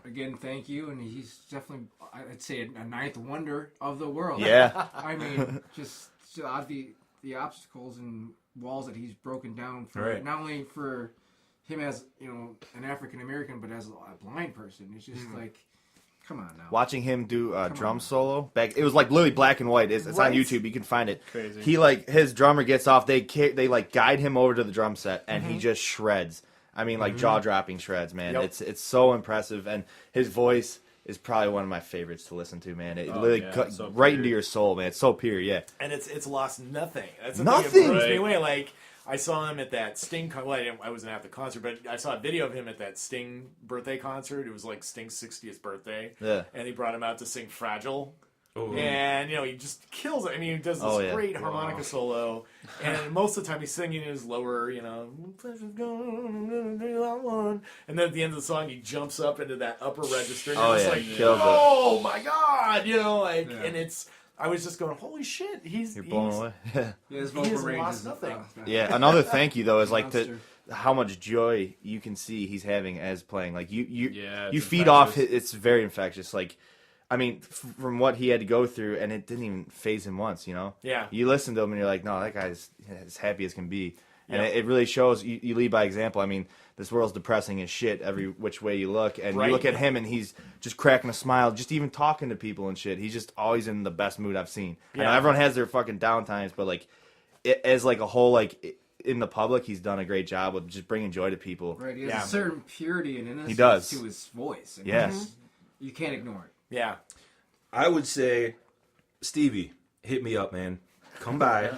again, thank you, and he's definitely, I'd say, a ninth wonder of the world. Yeah. I mean, just the obstacles and walls that he's broken down for, not only for him as, an African-American, but as a blind person. It's just like, come on now. Watching him do a drum solo back, it was like literally black and white. It's on YouTube. You can find it. Crazy. He his drummer gets off. They guide him over to the drum set, and he just shreds. I mean, like jaw-dropping shreds, man. Yep. It's so impressive, and his voice is probably one of my favorites to listen to, man. It literally cuts so right pure. into your soul, man. It's so pure, yeah. And it's lost nothing. That's the Nothing! thing that blows me away. Like, I saw him at that Sting. I wasn't at the concert, but I saw a video of him at that Sting birthday concert. It was like Sting's 60th birthday. Yeah. And he brought him out to sing "Fragile." Ooh. And he just kills it. I mean, he does this great harmonica solo, and most of the time he's singing his lower, and then at the end of the song he jumps up into that upper register. And Oh, it's yeah, like, kills it. oh my god, and it's. I was just going, holy shit, You're blown away. Yeah, his he vocal has range lost is nothing. Yeah, another thank you though is like Monster. how much joy you can see he's having as playing. Like you it's feed off. It's very infectious. Like, I mean, from what he had to go through, and it didn't even phase him once. Yeah. You listen to him and you're like, no, that guy's as happy as can be, and Yeah. it really shows. You lead by example. I mean, this world's depressing as shit every which way you look, and Right. you look at him and he's just cracking a smile, just even talking to people and shit. He's just always in the best mood I've seen. I know Yeah. everyone has their fucking down times, but like, as like a whole, like in the public, he's done a great job with just bringing joy to people. Right, he has Yeah. a certain purity and innocence does. to his voice. And Yes. you can't ignore it. Yeah. I would say, Stevie, hit me up, man. Come by.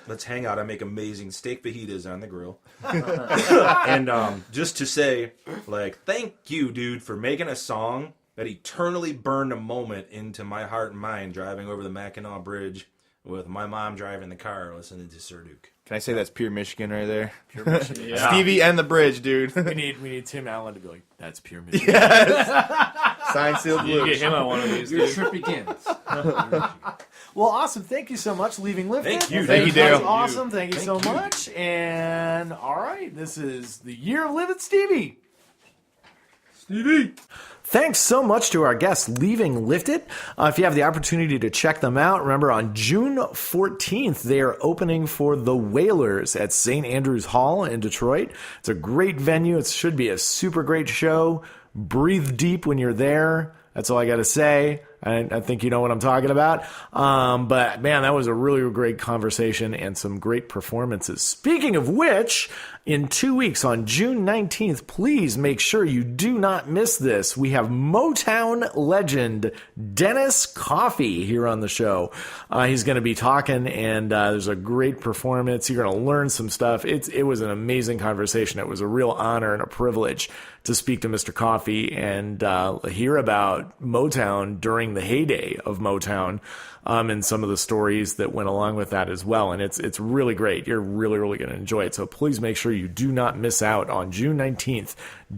Let's hang out. I make amazing steak fajitas on the grill. And just to say, like, thank you, dude, for making a song that eternally burned a moment into my heart and mind driving over the Mackinac Bridge with my mom driving the car listening to Sir Duke. Can I say that's pure Michigan right there? Pure Michigan. Yeah. Stevie and the bridge, dude. We need Tim Allen to be like, that's pure Michigan. Signed, sealed, You blue. get him on one of these. Your Dude. trip begins. Well, awesome. Thank you so much, Leaving Lifted. Thank you. Thank you, That was Daryl. awesome. Thank you so much. And all right, this is the year of Live It, Stevie. Stevie. Thanks so much to our guests, Leaving Lifted. If you have the opportunity to check them out, remember on June 14th, they are opening for the Wailers at St. Andrews Hall in Detroit. It's a great venue. It should be a super great show. Breathe deep when you're there. That's all I got to say. I think you know what I'm talking about. But man, that was a really great conversation and some great performances. Speaking of which, In 2 weeks, on June 19th, please make sure you do not miss this. We have Motown legend Dennis Coffey here on the show. He's going to be talking, and there's a great performance. You're going to learn some stuff. It was an amazing conversation. It was a real honor and a privilege to speak to Mr. Coffey and hear about Motown during the heyday of Motown, and some of the stories that went along with that as well. And it's really great. You're really, really going to enjoy it. So please make sure you do not miss out on June 19th.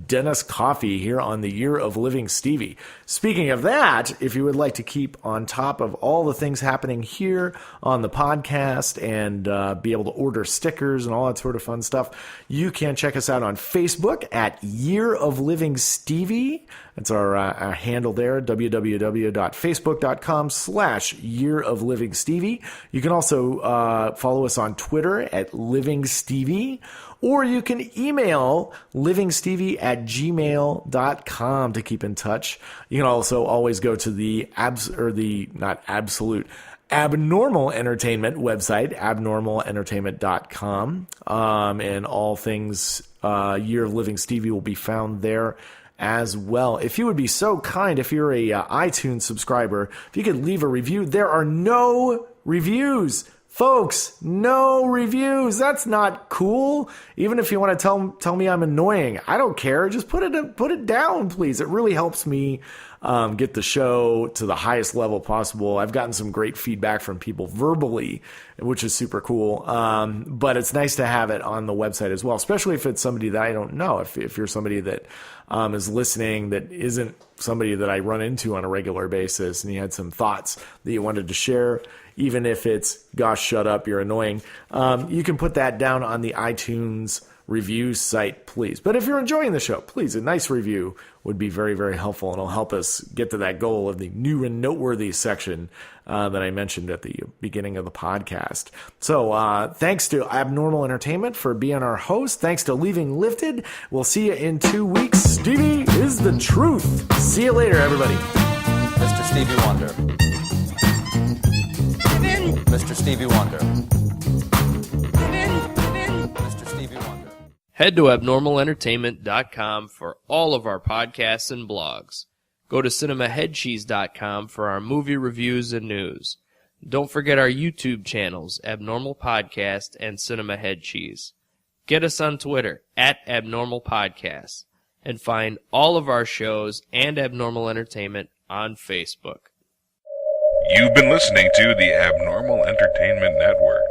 Dennis Coffey here on the Year of Living Stevie. Speaking of that, if you would like to keep on top of all the things happening here on the podcast and be able to order stickers and all that sort of fun stuff, you can check us out on Facebook at Year of Living Stevie. That's our handle there, www.facebook.com/Year of Living Stevie. You can also follow us on Twitter at Living Stevie, or you can email livingstevie@gmail.com to keep in touch. You can also always go to the Abnormal Entertainment website, abnormalentertainment.com, and all things Year of Living Stevie will be found there as well. If you would be so kind, if you're a iTunes subscriber, if you could leave a review. There are no reviews. Folks, no reviews. That's not cool. Even if you want to tell me I'm annoying, I don't care. Just put it down, please. It really helps me get the show to the highest level possible. I've gotten some great feedback from people verbally, which is super cool. But it's nice to have it on the website as well, especially if it's somebody that I don't know. If you're somebody that is listening that isn't somebody that I run into on a regular basis, and you had some thoughts that you wanted to share, even if it's, gosh, shut up, you're annoying, you can put that down on the iTunes reviews site, please. But if you're enjoying the show, please, a nice review would be very, very helpful, and it'll help us get to that goal of the new and noteworthy section that I mentioned at the beginning of the podcast. So thanks to Abnormal Entertainment for being our host. Thanks to Leaving Lifted. We'll see you in 2 weeks. Stevie is the truth. See you later, everybody. Mr. Stevie Wonder. Mr. Stevie Wonder. Mr. Stevie Wonder. Head to abnormalentertainment.com for all of our podcasts and blogs. Go to cinemaheadcheese.com for our movie reviews and news. Don't forget our YouTube channels, Abnormal Podcast and Cinema Head Cheese. Get us on Twitter at Abnormal Podcast, and find all of our shows and Abnormal Entertainment on Facebook. You've been listening to the Abnormal Entertainment Network.